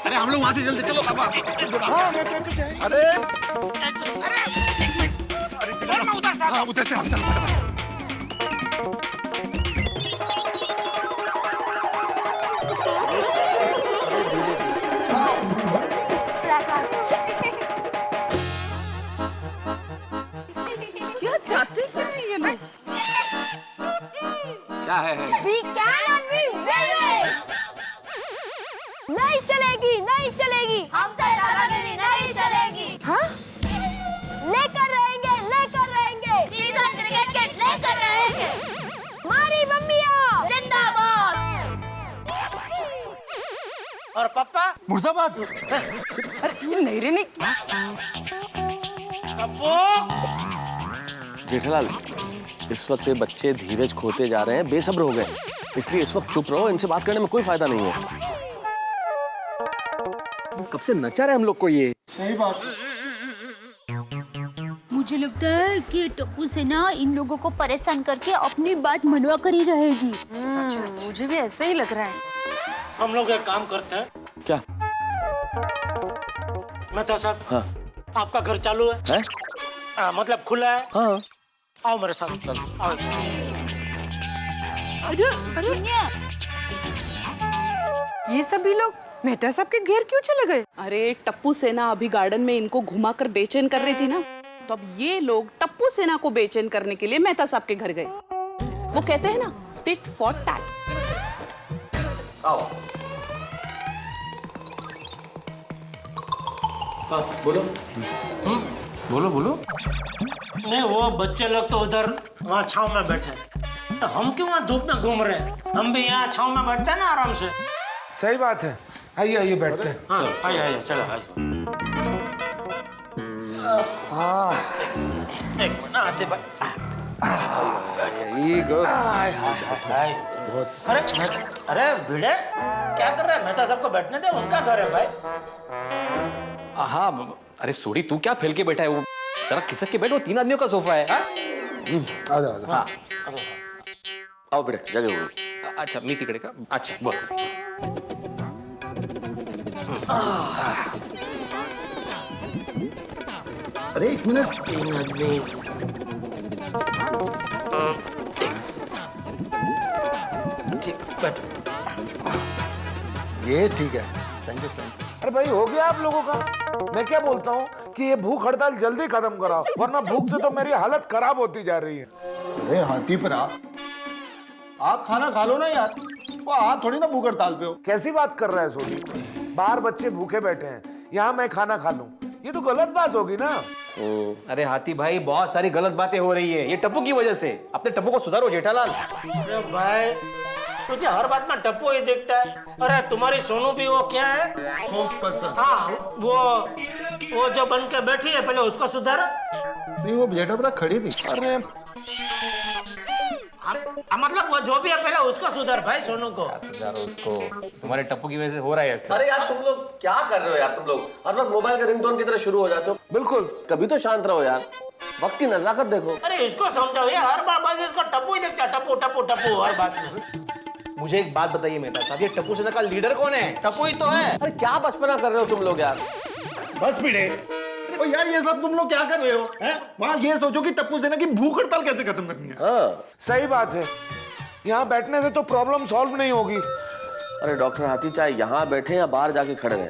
अरे हम लोग वहां से जल्दी चलो पापा। हाँ, अरे उधर से हम चलो। क्या चाहते हैं ये लोग? क्या है? We cannot be very. नहीं चलेगी, नहीं चलेगी। हमसे दादागिरी नहीं चलेगी। हाँ? लेकर रहेंगे। सीजन क्रिकेट किट लेकर रहेंगे। हमारी मम्मियाँ जिंदाबाद। और पापा? मुर्दाबाद। अरे नहीं रे नहीं। टप्पू? जेठालाल, इस वक्त ये बच्चे धीरज खोते जा रहे हैं, बेसब्र हो गए, इसलिए इस वक्त चुप रहो। इनसे बात करने में कोई फायदा नहीं है। कब से नचा रहे हम लोग को ये? सही बात। मुझे लगता है कि टप्पू सेना इन लोगों को परेशान करके अपनी बात मनवा कर ही रहेगी। मुझे भी ऐसे ही लग रहा है। हम लोग एक काम करते हैं। क्या? मेहता साहब, हाँ। आपका घर चालू है? मतलब खुला है? हाँ। आओ मेरे साथ, चलो आओ। सुनिए, ये सभी लोग मेहता साहब के घेर क्यों चले गए? अरे टप्पू सेना अभी गार्डन में इनको घुमाकर बेचैन कर रही थी ना, तो अब ये लोग टप्पू सेना को बेचैन करने के लिए मेहता साहब के घर गए। वो कहते हैं ना, टिट फॉर टैट। आओ। हाँ, बोलो। बोलो। नहीं, वो बच्चे लोग तो उधर वहाँ छांव में बैठे हैं, तो हम क्यों वहाँ धूप में घूम रहे हैं? हम भी यहाँ छांव में बैठते हैं ना आराम से। सही बात है। आइए बैठते हैं। हाँ, आइए चलो आइए। एक मिनट आते भाई। अरे भिड़े, क्या कर रहे हैं? मेहता साहब को बैठने दे, उनका घर है भाई। हाँ, अरे सोडी तू क्या फैल के बैठा है? वो जरा खिसक के बैठ, वो 3 आदमियों का सोफा है। आ जाओ। हाँ। आओ बेटे, जगह हुई। अच्छा, मी तिकडे का? अच्छा, बोल। अरे 1 मिनट। 3 आदमी। ठीक, बैठ। ये ठीक है। Thank you friends. अरे भाई हो गया आप लोगों का। मैं क्या बोलता हूँ कि ये भूख हड़ताल जल्दी खत्म कराओ, वरना भूख से तो मेरी हालत खराब होती जा रही है। अरे हाथी पर आप खाना खा लो ना यार। वो आप थोड़ी ना भूख हड़ताल पे हो। कैसी बात कर रहा है सोनी? बाहर बच्चे भूखे बैठे हैं, यहाँ मैं खाना खा लूं, ये तो गलत बात होगी ना। अरे हाथी भाई, बहुत सारी गलत बातें हो रही है ये टप्पू की वजह से। अपने टप्पू को सुधारो जेठालाल। अरे भाई तुझे हर बात में टप्पू ही दिखता है। अरे तुम्हारी सोनू भी वो क्या है, स्पोक्स पर्सन। हाँ वो जो बन के बैठी है, पहले उसको सुधारो। नहीं वो जेठा पर खड़ी थी। अरे मतलब वो जो भी है पहले उसको सुधार भाई, सोनू को सुधारो उसको। तुम्हारे टप्पू की वजह से हो रहा है ऐसा। अरे यार तुम लोग क्या कर रहे हो यार? तुम लोग हर वक्त मोबाइल का रिंगटोन की तरह शुरू हो जाते हो। बिल्कुल, कभी तो शांत रहो यार, वक्त की नजाकत देखो। अरे इसको समझाओ, ये हर बार बस इसको टप्पू ही देखता है, टप्पू टप्पू टप्पू हर बात में। मुझे एक बात बताइए मेहता साहब, ये टप्पू सेना का लीडर कौन है? टप्पू ही तो है। अरे क्या बचपना कर रहे हो तुम लोग यार? बस भिड़े। ओ यार ये सब तुम लोग क्या कर रहे हो? हैं? वहाँ ये सोचो कि टप्पू सेना की भूख हड़ताल कैसे खत्म करनी है। हाँ सही बात है, यहाँ बैठने से तो प्रॉब्लम सॉल्व नहीं होगी। अरे डॉक्टर हाथी चाहे यहाँ बैठे या बाहर जाके खड़े रहे,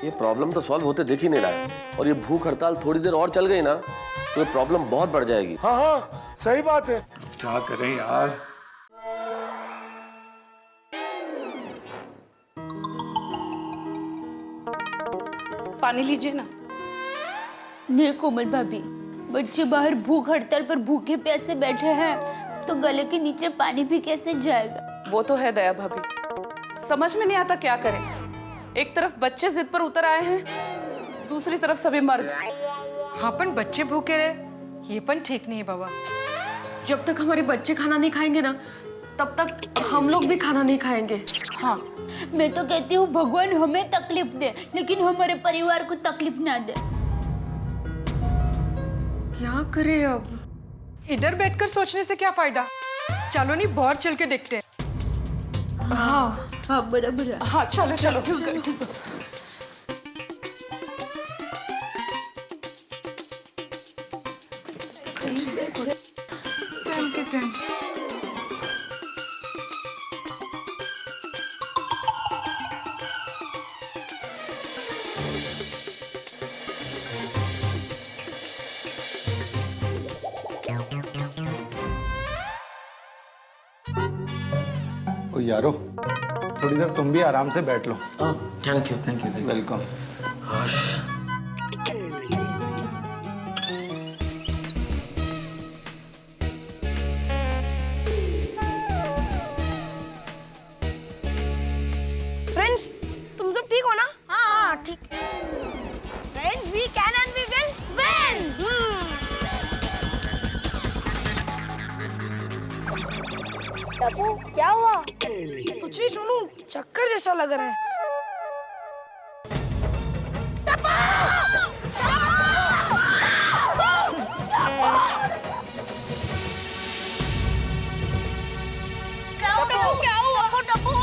ये प्रॉब्लम तो सॉल्व होते दिख ही नहीं रहा है। और ये भूख हड़ताल थोड़ी देर और चल गई ना तो ये प्रॉब्लम बहुत बढ़ जाएगी। हाँ हाँ सही बात है। क्या करें यार? पानी लीजिए ना। नहीं कोमल भाभी, बच्चे बाहर भूख हड़ताल पर भूखे प्यासे बैठे हैं तो गले के नीचे पानी भी कैसे जाएगा? वो तो है दया भाभी, समझ में नहीं आता क्या करें। एक तरफ बच्चे जिद पर उतर आए हैं, दूसरी तरफ सभी मर्द। हाँ पण बच्चे भूखे रहे ये पण ठीक नहीं है बाबा। जब तक हमारे बच्चे खाना नहीं खाएंगे ना, तब तक हम लोग भी खाना नहीं खाएंगे। हाँ, मैं तो कहती हूँ भगवान हमें तकलीफ दे, लेकिन हमारे परिवार को तकलीफ ना दे। क्या करें अब? इधर बैठकर सोचने से क्या फायदा, चलो नहीं बाहर चल के देखते हैं। हाँ हाँ बराबर है। हाँ चलो चलो ठीक है ठीक है। टाइम के टाइम ओ यारो, थोड़ी देर तुम भी आराम से बैठ लो। Thank you welcome. फ्रेंड्स, तुम सब ठीक हो ना? हाँ ठीक। Friends, we can and we will win. Tappu क्या हुआ? कुछ नहीं सोनू, चक्कर जैसा लग रहा है। क्या हुआ? टप्पू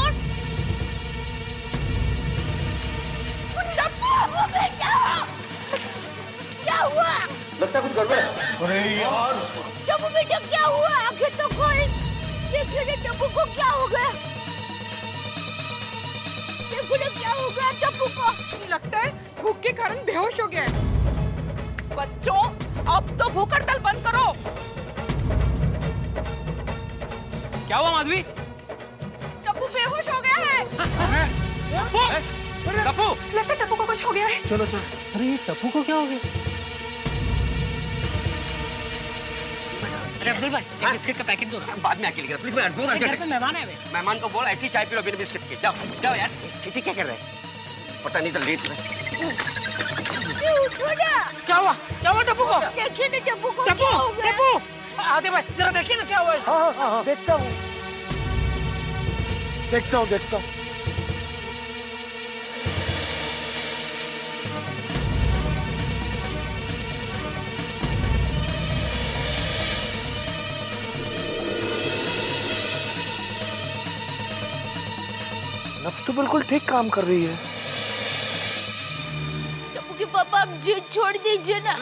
क्या हुआ? लगता है कुछ गड़बड़ है। अरे यार टप्पू बेटा क्या हुआ? आखिर तो कोई देखिए टप्पू को क्या हो गया? देखो क्या हो गया टप्पू को? लगता है भूख के कारण बेहोश हो गया है। बच्चों, अब तो भूख हड़ताल बंद करो। क्या हुआ माधवी? टप्पू बेहोश हो गया है। टप्पू! लगता है टप्पू को कुछ हो गया है। चलो चलो। अरे ये टप्पू को क्या हो गया? अरे अब्दुल भाई, एक बिस्किट का पैकेट दो ना। बाद में आके लेकर प्लीज। मैं बहुत घर पे मेहमान है। मेहमान को बोल ऐसी चाय पी लो बिना बिस्किट के। जाओ जाओ यार। चीची क्या कर रहे हैं? पता नहीं तो लेट में। क्या हुआ टप्पू को? देखिए ना टप्पू को टप्पू क्या हो गया? टप्पू आते भाई जरा देखिए ना क्या हुआ इसको। हाँ हाँ हाँ देखता हूँ देखता हूँ देखता हूँ। नब्ज तो बिल्कुल ठीक काम कर रही है। पापा आप जिद छोड़ दीजिए ना।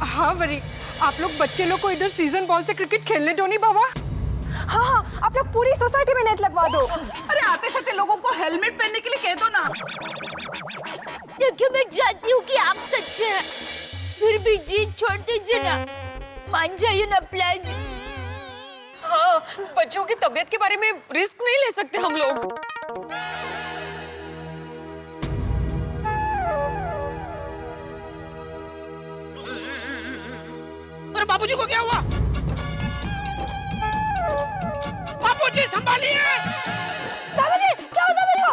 हाँ वरी, आप लोग बच्चे लोग को इधर सीजन बॉल से क्रिकेट खेलने दो नहीं बाबा। हाँ हाँ, आप लोग पूरी सोसाइटी में नेट लगवा दो। अरे आते जाते लोगों को हेलमेट पहनने के लिए कह दो ना। देखिए मैं जानती हूँ कि आप सच्चे हैं, फिर भी जिद छोड़ दीजिए ना, मान जाइए ना प्लीज। हाँ, बच्चों की तबीयत के बारे में रिस्क नहीं ले सकते हम लोग। अरे बाबूजी को क्या हुआ? बाबूजी संभालिए। दादाजी क्या होता है मेरे को?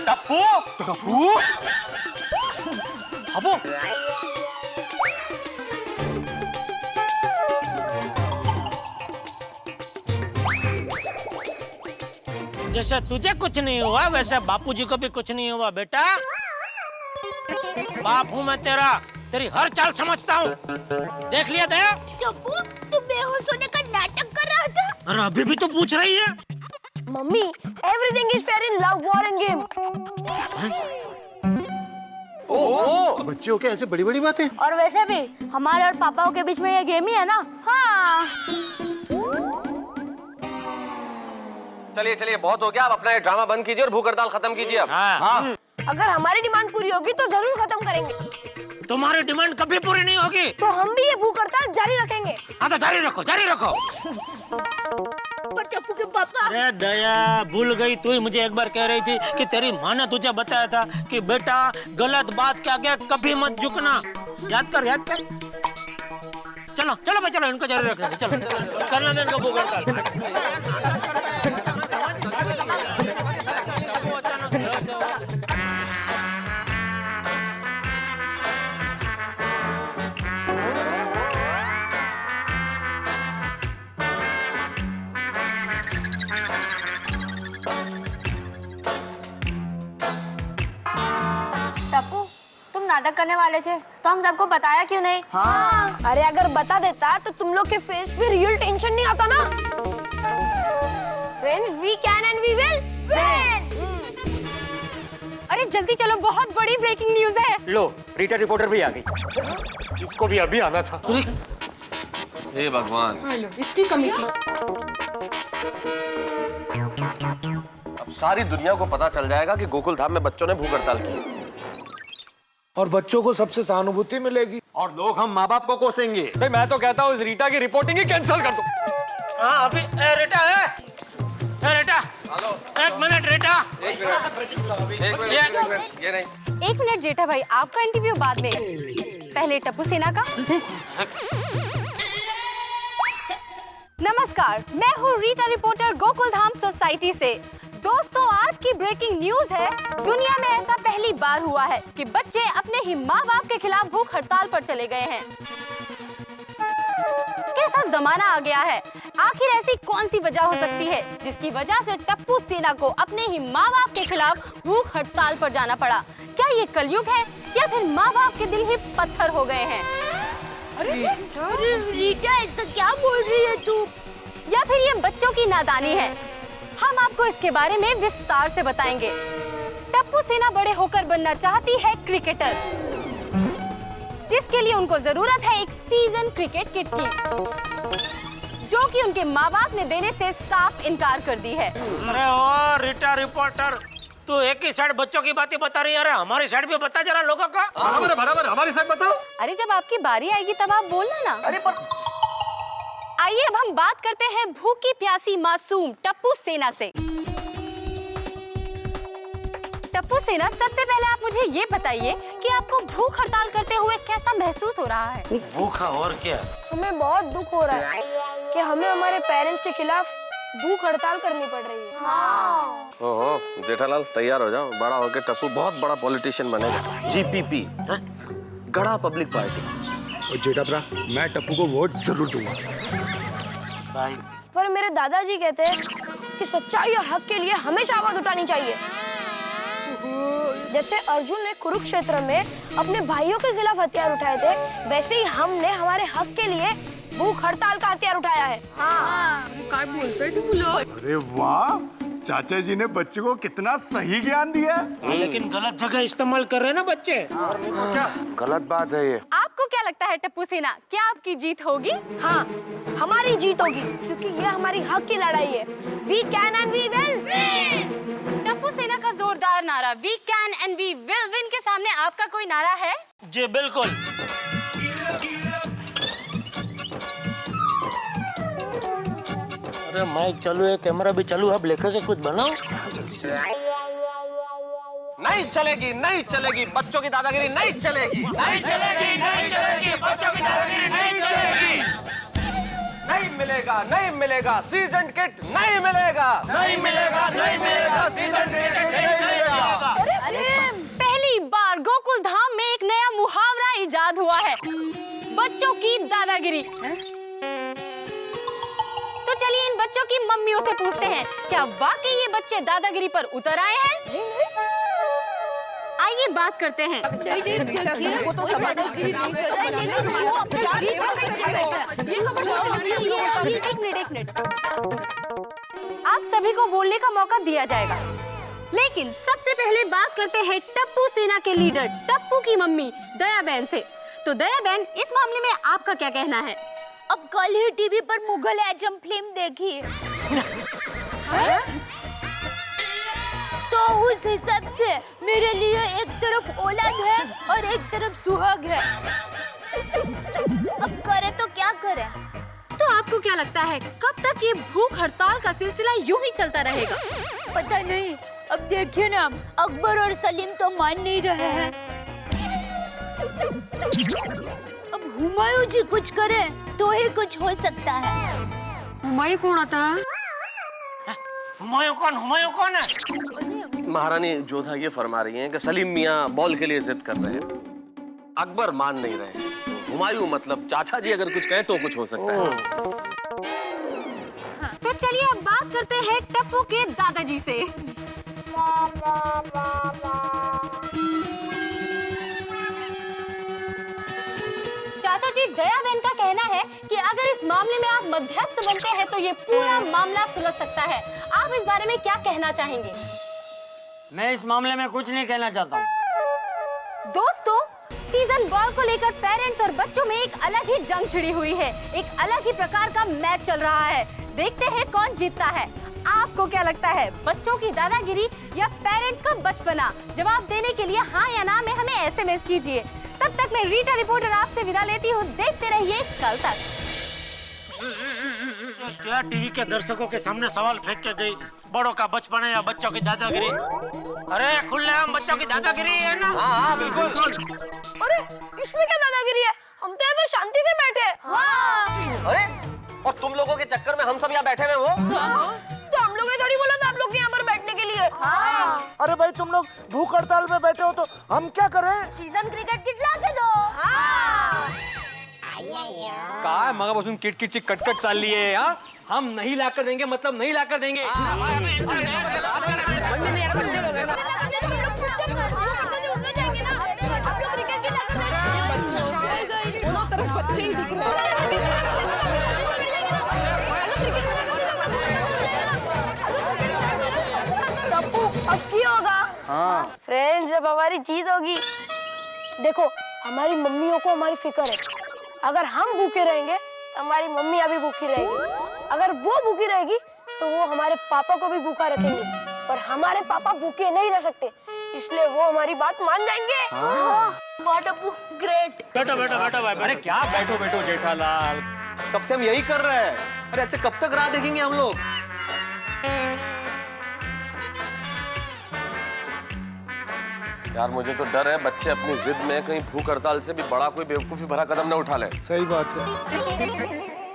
टप्पू टप्पू अबो जैसे तुझे कुछ नहीं हुआ वैसे बापूजी को भी कुछ नहीं हुआ बेटा। बाप हूँ मैं तेरा, तेरी हर चाल समझता हूँ। देख लिया दया? टप्पू तू बेहोश होने का नाटक कर रहा था। अरे अभी भी तो पूछ रही है। Mummy, everything is fair in love, war and game. Oh, बच्चे हो क्या ऐसे बड़ी बड़ी बातें? और वैसे भी हमारे और पापाओं के बीच में ये गेम ही है ना। हाँ चलिए चलिए, बहुत हो गया। आप अपना ये ड्रामा बंद कीजिए और भूख हड़ताल खत्म कीजिए अब। हाँ। अगर हमारी डिमांड पूरी होगी तो जरूर खत्म करेंगे। तुम्हारी डिमांड कभी पूरी नहीं होगी तो हम भी ये भूख हड़ताल जारी रखेंगे। हाँ तो जारी रखो, जारी रखो। पर टप्पू के पापा। अरे दया, भूल गई तू ही मुझे एक बार कह रही थी कि तेरी माँ ने तुझे बताया था कि बेटा गलत बात के आगे कभी मत झुकना। याद कर, याद कर। चलो चलो भाई, चलो इनको जारी रखना। चलो करना दे इनको भूख हड़ताल। टप्पू तुम नाटक करने वाले थे तो हम सबको बताया क्यों नहीं? हाँ। अरे अगर बता देता तो तुम लोग के फेस पे रियल टेंशन नहीं आता ना। Friends, we can and we will win. अरे जल्दी चलो, बहुत बड़ी ब्रेकिंग न्यूज है। लो, रीटा रिपोर्टर भी आ गई। इसको भी अभी आना था। हे भगवान, हेलो, इसकी कमी थी। अब सारी दुनिया को पता चल जाएगा कि गोकुल धाम में बच्चों ने भूख हड़ताल की। और बच्चों को सबसे सहानुभूति मिलेगी और लोग हम माँ बाप को कोसेंगे। भाई मैं तो कहता हूँ इस रीटा की रिपोर्टिंग ही कैंसिल कर दो। हाँ अभी रीटा है। रीटा, एक मिनट रीटा। एक मिनट, ये नहीं। एक मिनट जेठा भाई, आपका इंटरव्यू बाद में, पहले टप्पू सेना का। नमस्कार, मैं हूँ रीटा रिपोर्टर गोकुल धाम सोसाइटी से। दोस्तों, आज की ब्रेकिंग न्यूज है, दुनिया में ऐसा पहली बार हुआ है कि बच्चे अपने ही माँ बाप के खिलाफ भूख हड़ताल पर चले गए हैं। कैसा जमाना आ गया है। आखिर ऐसी कौन सी वजह हो सकती है जिसकी वजह से टप्पू सेना को अपने ही माँ बाप के खिलाफ भूख हड़ताल पर जाना पड़ा? क्या ये कलयुग है या फिर माँ बाप के दिल ही पत्थर हो गए हैं? अरे रीटा, ऐसा क्या बोल रही है तू? या फिर ये बच्चों की नादानी है? हम आपको इसके बारे में विस्तार से बताएंगे। टप्पू सेना बड़े होकर बनना चाहती है क्रिकेटर, जिसके लिए उनको जरूरत है एक सीजन क्रिकेट किट की, जो कि उनके माँ बाप ने देने से साफ इनकार कर दी है। अरे ओ रीटा रिपोर्टर, तू एक ही साइड बच्चों की बातें बता रही है। अरे हमारी साइड भी बता जरा लोगों का। बराबर, हमारी साइड बताओ। अरे जब आपकी बारी आएगी तब आप बोलना ना। अरे पर आइए अब हम बात करते हैं भूखी प्यासी मासूम टप्पू सेना से। टप्पू सेना, सबसे पहले आप मुझे ये बताइए कि आपको भूख हड़ताल करते हुए कैसा महसूस हो रहा है? भूखा और क्या? हमें बहुत दुख हो रहा है कि हमें हमारे पेरेंट्स के खिलाफ भूख हड़ताल करनी पड़ रही है। हाँ। ओहो, जेठालाल तैयार हो जाओ, बड़ा होकर टप्पू बहुत बड़ा पॉलिटिशियन बनेगा। जीपीपी, गड़ा पब्लिक पार्टी। और जेठा भरा, मैं टप्पू को वोट जरूर दूंगा। पर मेरे दादाजी कहते हैं कि सच्चाई और हक के लिए हमेशा आवाज उठानी चाहिए। जैसे अर्जुन ने कुरुक्षेत्र में अपने भाइयों के खिलाफ हथियार उठाए थे, वैसे ही हमने हमारे हक के लिए भूख हड़ताल का हथियार उठाया है। हाँ काय बोलते थे बोलो। अरे वाह, चाचा जी ने बच्चे को कितना सही ज्ञान दिया। लेकिन गलत जगह इस्तेमाल कर रहे हैं ना बच्चे। क्या गलत बात है ये। आपको क्या लगता है टप्पू सेना, क्या आपकी जीत होगी? हाँ, हमारी जीत होगी क्योंकि ये हमारी हक की लड़ाई है। We can and we will. Tappu सेना का जोरदार नारा we can and we will win के सामने आपका कोई नारा है? जी बिल्कुल। अरे माइक चालू है, कैमरा भी चालू है, अब लेकर के कुछ बनाओ। नहीं चलेगी, नहीं चलेगी, बच्चों की दादागिरी नहीं चलेगी, नहीं चलेगी, नहीं चलेगी, बच्चों की दादागिरी नहीं चलेगी। नहीं मिलेगा, नहीं मिलेगा, सीजन किट नहीं मिलेगा, नहीं मिलेगा, नहीं मिलेगा, सीजन किट नहीं मिलेगा। पहली बार गोकुल धाम में एक नया मुहावरा इजाद हुआ है, बच्चों की दादागिरी। तो चलिए इन बच्चों की मम्मियों से पूछते हैं, क्या वाकई ये बच्चे दादागिरी पर उतर आए हैं? आइए बात करते हैं। वो तो दादागिरी नहीं कर एक मिनट, आप सभी को बोलने का मौका दिया जाएगा, लेकिन सबसे पहले बात करते हैं टप्पू सेना के लीडर टप्पू की मम्मी दया बहन से। तो दया बहन, इस मामले में आपका क्या कहना है? अब कल ही टीवी पर मुगल आजम फिल्म देखी तो उस हिसाब से मेरे लिए एक तरफ औलाद है और एक तरफ सुहाग है। अब करे तो क्या करे? तो आपको क्या लगता है कब तक ये भूख हड़ताल का सिलसिला यूं ही चलता रहेगा? पता नहीं, अब देखिए ना, अकबर और सलीम तो मान नहीं रहे हैं। अब हुमायूं जी कुछ करे तो ही कुछ हो सकता है। हुमायूं कौन था? हुमायूं कौन है? महारानी जोधा ये फरमा रही हैं कि सलीम मियाँ बॉल के लिए जिद कर रहे हैं, अकबर मान नहीं रहे हैं। तो हुमायूं मतलब चाचा जी अगर कुछ कहें तो कुछ हो सकता है। तो चलिए अब बात करते हैं टप्पू के दादाजी से। चाचा जी, दया बहन का कहना है कि अगर इस मामले में आप मध्यस्थ बनते हैं तो ये पूरा मामला सुलझ सकता है। आप इस बारे में क्या कहना चाहेंगे? मैं इस मामले में कुछ नहीं कहना चाहता हूँ। दोस्तों, सीजन बॉल को लेकर पेरेंट्स और बच्चों में एक अलग ही जंग छिड़ी हुई है, एक अलग ही प्रकार का मैच चल रहा है। देखते हैं कौन जीतता है। आपको क्या लगता है, बच्चों की दादागिरी या पेरेंट्स का बचपना? जवाब देने के लिए हाँ या ना में हमें SMS कीजिए। तब तक मैं रीटा रिपोर्टर आपसे विदा लेती हूँ। देखते रहिए कल तक। क्या टीवी के दर्शकों के सामने सवाल फेंक के गई, बड़ों का बचपन है या बच्चों की दादागिरी? अरे खुलेआम बच्चों की दादागिरी है ना? हाँ बिल्कुल। अरे इसमें क्या दादागिरी है? हम तो यहाँ पर शांति से बैठे। हाँ। अरे और तुम लोगों के चक्कर में हम सब यहाँ बैठे हुए हो। तो हम लोग ने थोड़ी बोला था आप लोग यहाँ पर बैठने के लिए। हाँ। अरे भाई, तुम लोग भूख हड़ताल में बैठे हो तो हम क्या करें? सीजन क्रिकेट किट ला के दो। हाँ। काय मगापासून किटकिटची कटकट चालली आहे। हम नहीं लाकर देंगे मतलब नहीं लाकर देंगे। दोनों तरफ बच्चे ही दिख रहे हैं। टप्पू, अब की होगा? हाँ फ्रेंड्स, जब हमारी जीत होगी। देखो, हमारी मम्मियों को हमारी फिक्र है। अगर हम भूखे रहेंगे तो हमारी मम्मी अभी भूखी रहेगी। अगर वो भूखी रहेगी तो वो हमारे पापा को भी भूखा रखेंगे। पर हमारे पापा भूखे नहीं रह सकते, इसलिए वो हमारी बात मान जाएंगे। वाह टप्पू, ग्रेट। बैठो भाई। अरे क्या बैठो जेठालाल, कब से हम यही कर रहे हैं। अरे ऐसे कब तक राह देखेंगे हम लोग? यार मुझे तो डर है बच्चे अपनी जिद में कहीं भूख हड़ताल से भी बड़ा कोई बेवकूफी भरा कदम न उठा ले। सही बात है।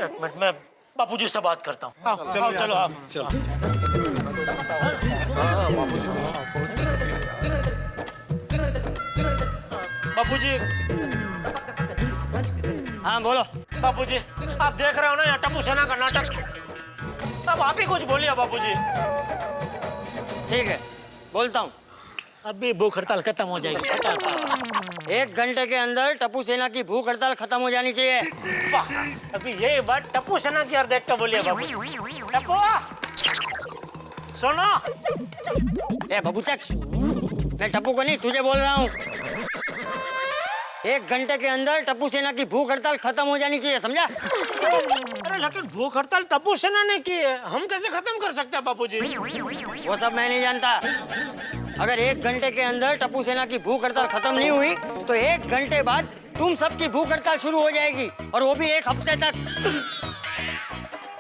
एक मिनट में बापूजी से बात करता हूँ। चलो। बापूजी। हाँ बोलो। बापूजी, आप देख रहे हो ना यहाँ टप्पू सेना का नाटक, अब आप ही कुछ बोलिए बापूजी। ठीक है, बोलता हूँ। अभी भूख हड़ताल खत्म हो जाएगी। 1 घंटे के अंदर टप्पू सेना की भूख हड़ताल खत्म हो जानी चाहिए। वाह, अभी यही बात टप्पू सेना की यार देख के बोलिए बाबू। टप्पू सुनो। ए बबूचक, मैं टप्पू को नहीं तुझे बोल रहा हूँ। 1 घंटे के अंदर टप्पू सेना की भूख हड़ताल खत्म हो जानी चाहिए, समझा? अरे लेकिन भूख हड़ताल टप्पू सेना ने की है, हम कैसे खत्म कर सकते हैं बापू जी? वो सब मैं नहीं जानता। अगर 1 घंटे के अंदर टप्पू सेना की भूख हड़ताल खत्म नहीं हुई तो 1 घंटे बाद तुम सबकी भूख हड़ताल शुरू हो जाएगी, और वो भी 1 हफ्ते तक।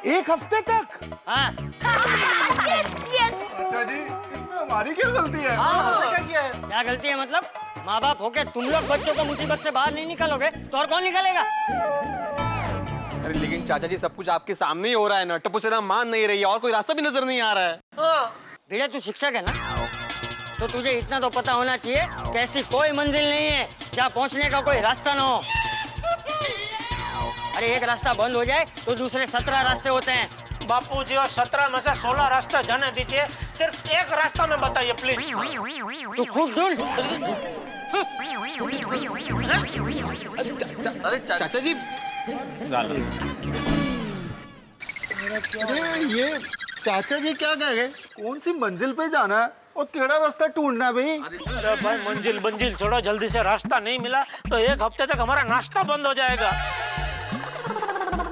1 हफ्ते तक? हाँ। अच्छा जी, इसमें हमारी क्या गलती है? क्या गलती है मतलब? माँ बाप होके तुम लोग बच्चों को मुसीबत से बाहर नहीं निकालोगे तो और कौन निकालेगा? अरे लेकिन चाचा जी, सब कुछ आपके सामने ही हो रहा है ना। टप्पू सेना मान नहीं रही है और कोई रास्ता भी नजर नहीं आ रहा है। भिड़े, तू शिक्षक है ना, तो तुझे इतना तो पता होना चाहिए कि ऐसी कोई मंजिल नहीं है जहाँ पहुँचने का कोई रास्ता ना हो। अरे एक रास्ता बंद हो जाए तो दूसरे 17 रास्ते होते हैं। बापू जी, और 17 में से 16 रास्ते जाने दीजिए, सिर्फ एक रास्ता में बताइए प्लीज। तू खुद ढूंढ। अरे चाचा जी, अरे ये चाचा जी क्या कह गए? कौन सी मंजिल पे जाना है और केड़ा रास्ता ढूंढना है भाई? अरे भाई, मंजिल छोड़ो, जल्दी से रास्ता नहीं मिला तो 1 हफ्ते तक हमारा नाश्ता बंद हो जाएगा।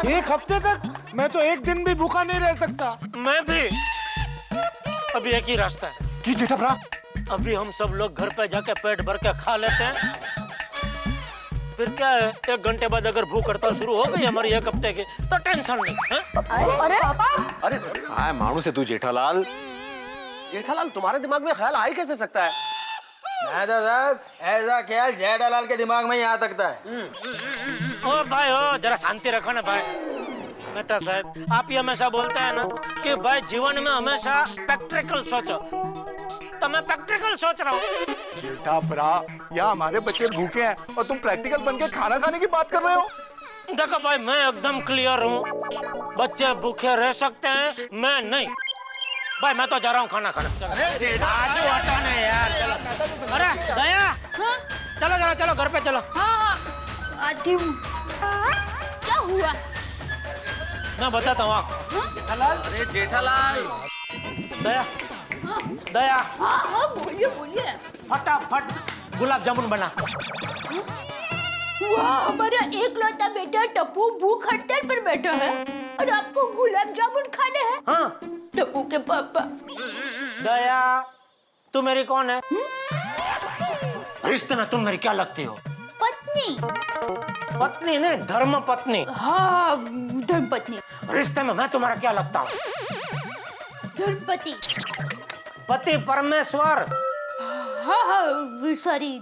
1 हफ्ते तक? मैं तो 1 दिन भी भूखा नहीं रह सकता। मैं भी। अभी एक ही रास्ता है कि जेठा भरा, अभी हम सब लोग घर पे जाके पेट भर के खा लेते हैं, फिर क्या है, 1 घंटे बाद अगर भूख हड़ताल शुरू हो गई हमारी 1 हफ्ते की तो टेंशन नहीं है? अरे पापा, अरे हाँ मानू से तू जेठालाल। जेठालाल, तुम्हारे दिमाग में ख्याल आ ही कैसे सकता है? मेहता साहब, ऐसा ख्याल जेठालाल के दिमाग में ही आ सकता है। ओ भाई, ओ जरा शांति रखो ना भाई। मेहता साहब, आप ही हमेशा बोलते हैं ना कि भाई जीवन में हमेशा प्रैक्टिकल सोचो, तो मैं प्रैक्टिकल सोच रहा हूँ। जेठा भरा, या हमारे बच्चे भूखे हैं और तुम प्रैक्टिकल बन के खाना खाने की बात कर रहे हो? देखो भाई, मैं एकदम क्लियर हूँ, बच्चे भूखे रह सकते हैं, मैं नहीं। भाई मैं तो जा रहा हूँ खाना खाने। चलो आजू हटाने यार, चलो। अरे दया, चलो चलो चलो घर पे चलो। हाँ, आती हूँ। क्या हुआ? मैं बताता हूँ आपको। जेठालाल, अरे जेठालाल, दया, दया, हाँ, बोलिए बोलिए। फटाफट गुलाब जामुन बना। वाह, हमारा एकलौता बेटा टप्पू भूख हड़ताल पर बैठा है और आपको गुलाब जामुन खाने हैं? हाँ, टप्पू के पापा। दया, तू मेरी कौन है? रिश्ते में तुम मेरी क्या लगती हो? पत्नी। पत्नी नहीं, धर्म पत्नी। हाँ, धर्म पत्नी। रिश्ते में मैं तुम्हारा क्या लगता हूँ? धर्मपति। पति परमेश्वर। हाँ हाँ, सॉरी,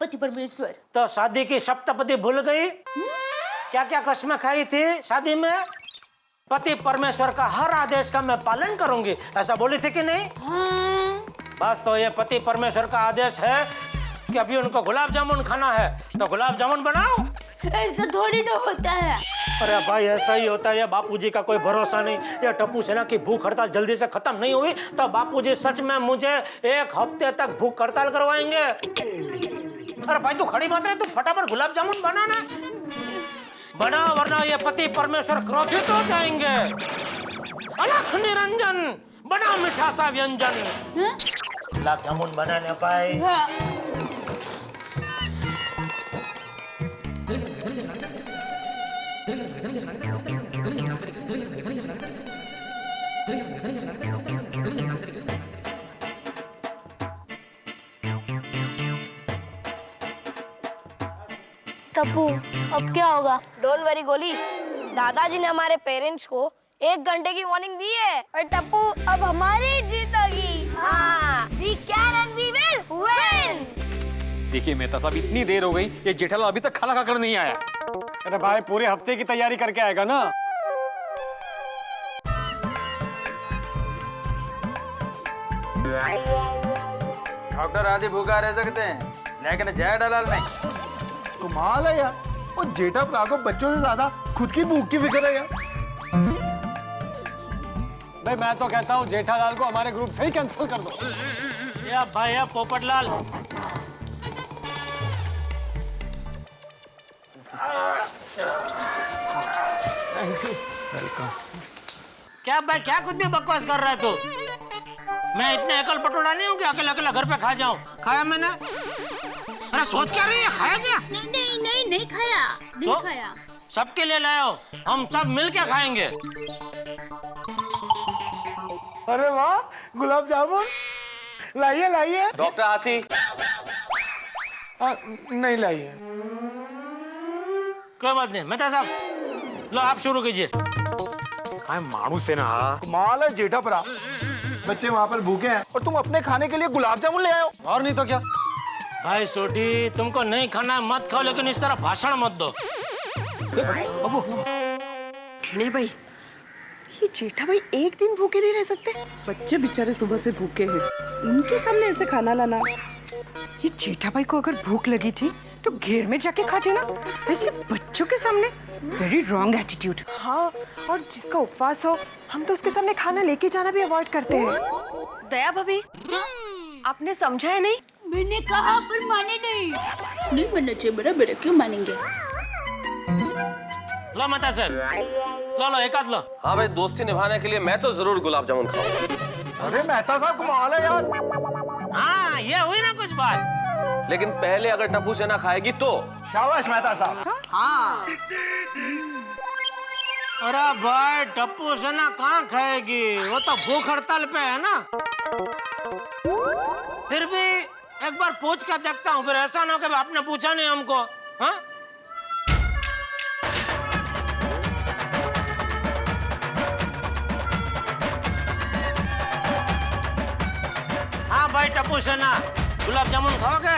पति परमेश्वर। तो शादी की सप्तपदी भूल गई? क्या क्या कसमें खाई थी शादी में? पति परमेश्वर का हर आदेश का मैं पालन करूंगी, ऐसा बोली थी कि नहीं? हाँ। बस तो ये पति परमेश्वर का आदेश है कि अभी उनको गुलाब जामुन खाना है तो गुलाब जामुन बनाओ। ऐसा थोड़ी ना होता है। अरे भाई, ऐसा ही होता है। बापूजी का कोई भरोसा नहीं। ये टप्पू सेना की भूख हड़ताल जल्दी से खत्म नहीं हुई तो बापूजी सच में मुझे 1 हफ्ते तक भूख हड़ताल करवाएंगे। अरे भाई, तू खड़ी मत रहे, तू फटाफट गुलाब जामुन बना ना, बना, वरना ये पति परमेश्वर क्रोधित हो जाएंगे। अलख निरंजन, बना मीठा सा व्यंजन। गुलाब जामुन बनाने पाए। टप्पू, अब क्या होगा? डोंट वरी गोली, दादाजी ने हमारे पेरेंट्स को 1 घंटे की वार्निंग दी है और टप्पू अब हमारी जीत होगी। हाँ, we can and we will win। देखिए मेहता साहब, इतनी देर हो गई, ये जेठालाल अभी तक खाना खाकर नहीं आया। अरे भाई, पूरे हफ्ते की तैयारी करके आएगा ना। डॉक्टर आदि भूखा रह सकते हैं लेकिन जेठालाल नहीं। कमाल है यार, और जेठा भरा को बच्चों से ज्यादा खुद की भूख की फिक्र है यार। भाई मैं तो कहता हूँ जेठालाल को हमारे ग्रुप से ही कैंसिल कर दो। या भाई या पोपटलाल। वेलकम। क्या भाई क्या कुछ भी बकवास कर रहा है तू? मैं इतना एकल पटोड़ा नहीं हूँ कि अकेला अकेला घर पे खा जाऊं। खाया मैंने? अरे सोच क्या रही है, खाया क्या? नहीं खाया, नहीं तो? खाया। सबके लिए लाए हो, हम सब मिल के खाएंगे। अरे वाह, गुलाब जामुन लाइए लाइए। डॉक्टर हाथी नहीं लाइए। कोई बात नहीं, मेहता साहब लो आप शुरू कीजिए। मानूस है ना, कमाल है जेठा परा। बच्चे वहाँ पर भूखे हैं और तुम अपने खाने के लिए गुलाब जामुन ले आए हो। और नहीं तो क्या। भाई सोटी, तुमको नहीं खाना है मत खाओ, लेकिन इस तरह भाषण मत दो। नहीं भाई, ये जेठा भाई एक दिन भूखे नहीं रह सकते। बच्चे बेचारे सुबह से भूखे हैं, उनके सामने ऐसे खाना लाना। ये जेठा भाई को अगर भूख लगी थी तो घेर में जाके खाते ना, ऐसे बच्चों के सामने। Very wrong attitude. हाँ, और जिसका उपवास हो हम तो उसके सामने खाना लेके जाना भी अवॉइड करते हैं। दया भाभी, आपने समझा है नहीं? मैंने कहा पर माने नहीं। नहीं मानना चाहिए बेटा, बेटा क्यों मानेंगे? लो मेहता साहब, लो एक आध लो। हाँ भाई, दोस्ती निभाने के लिए मैं तो जरूर गुलाब जामुन खाऊंगा। अरे मेहता साहब कमाल है यार। हाँ, ये हुई ना कुछ बात। लेकिन पहले अगर टप्पू सेना खाएगी तो। शाबाश मेहता साहब। हाँ। अरे भाई टप्पू सेना कहाँ खाएगी, वो तो भूख हड़ताल पे है ना। फिर भी एक बार पूछ के देखता हूँ, फिर ऐसा ना हो कि आपने पूछा नहीं हमको। हाँ भाई टप्पू सेना, गुलाब जामुन खाओगे?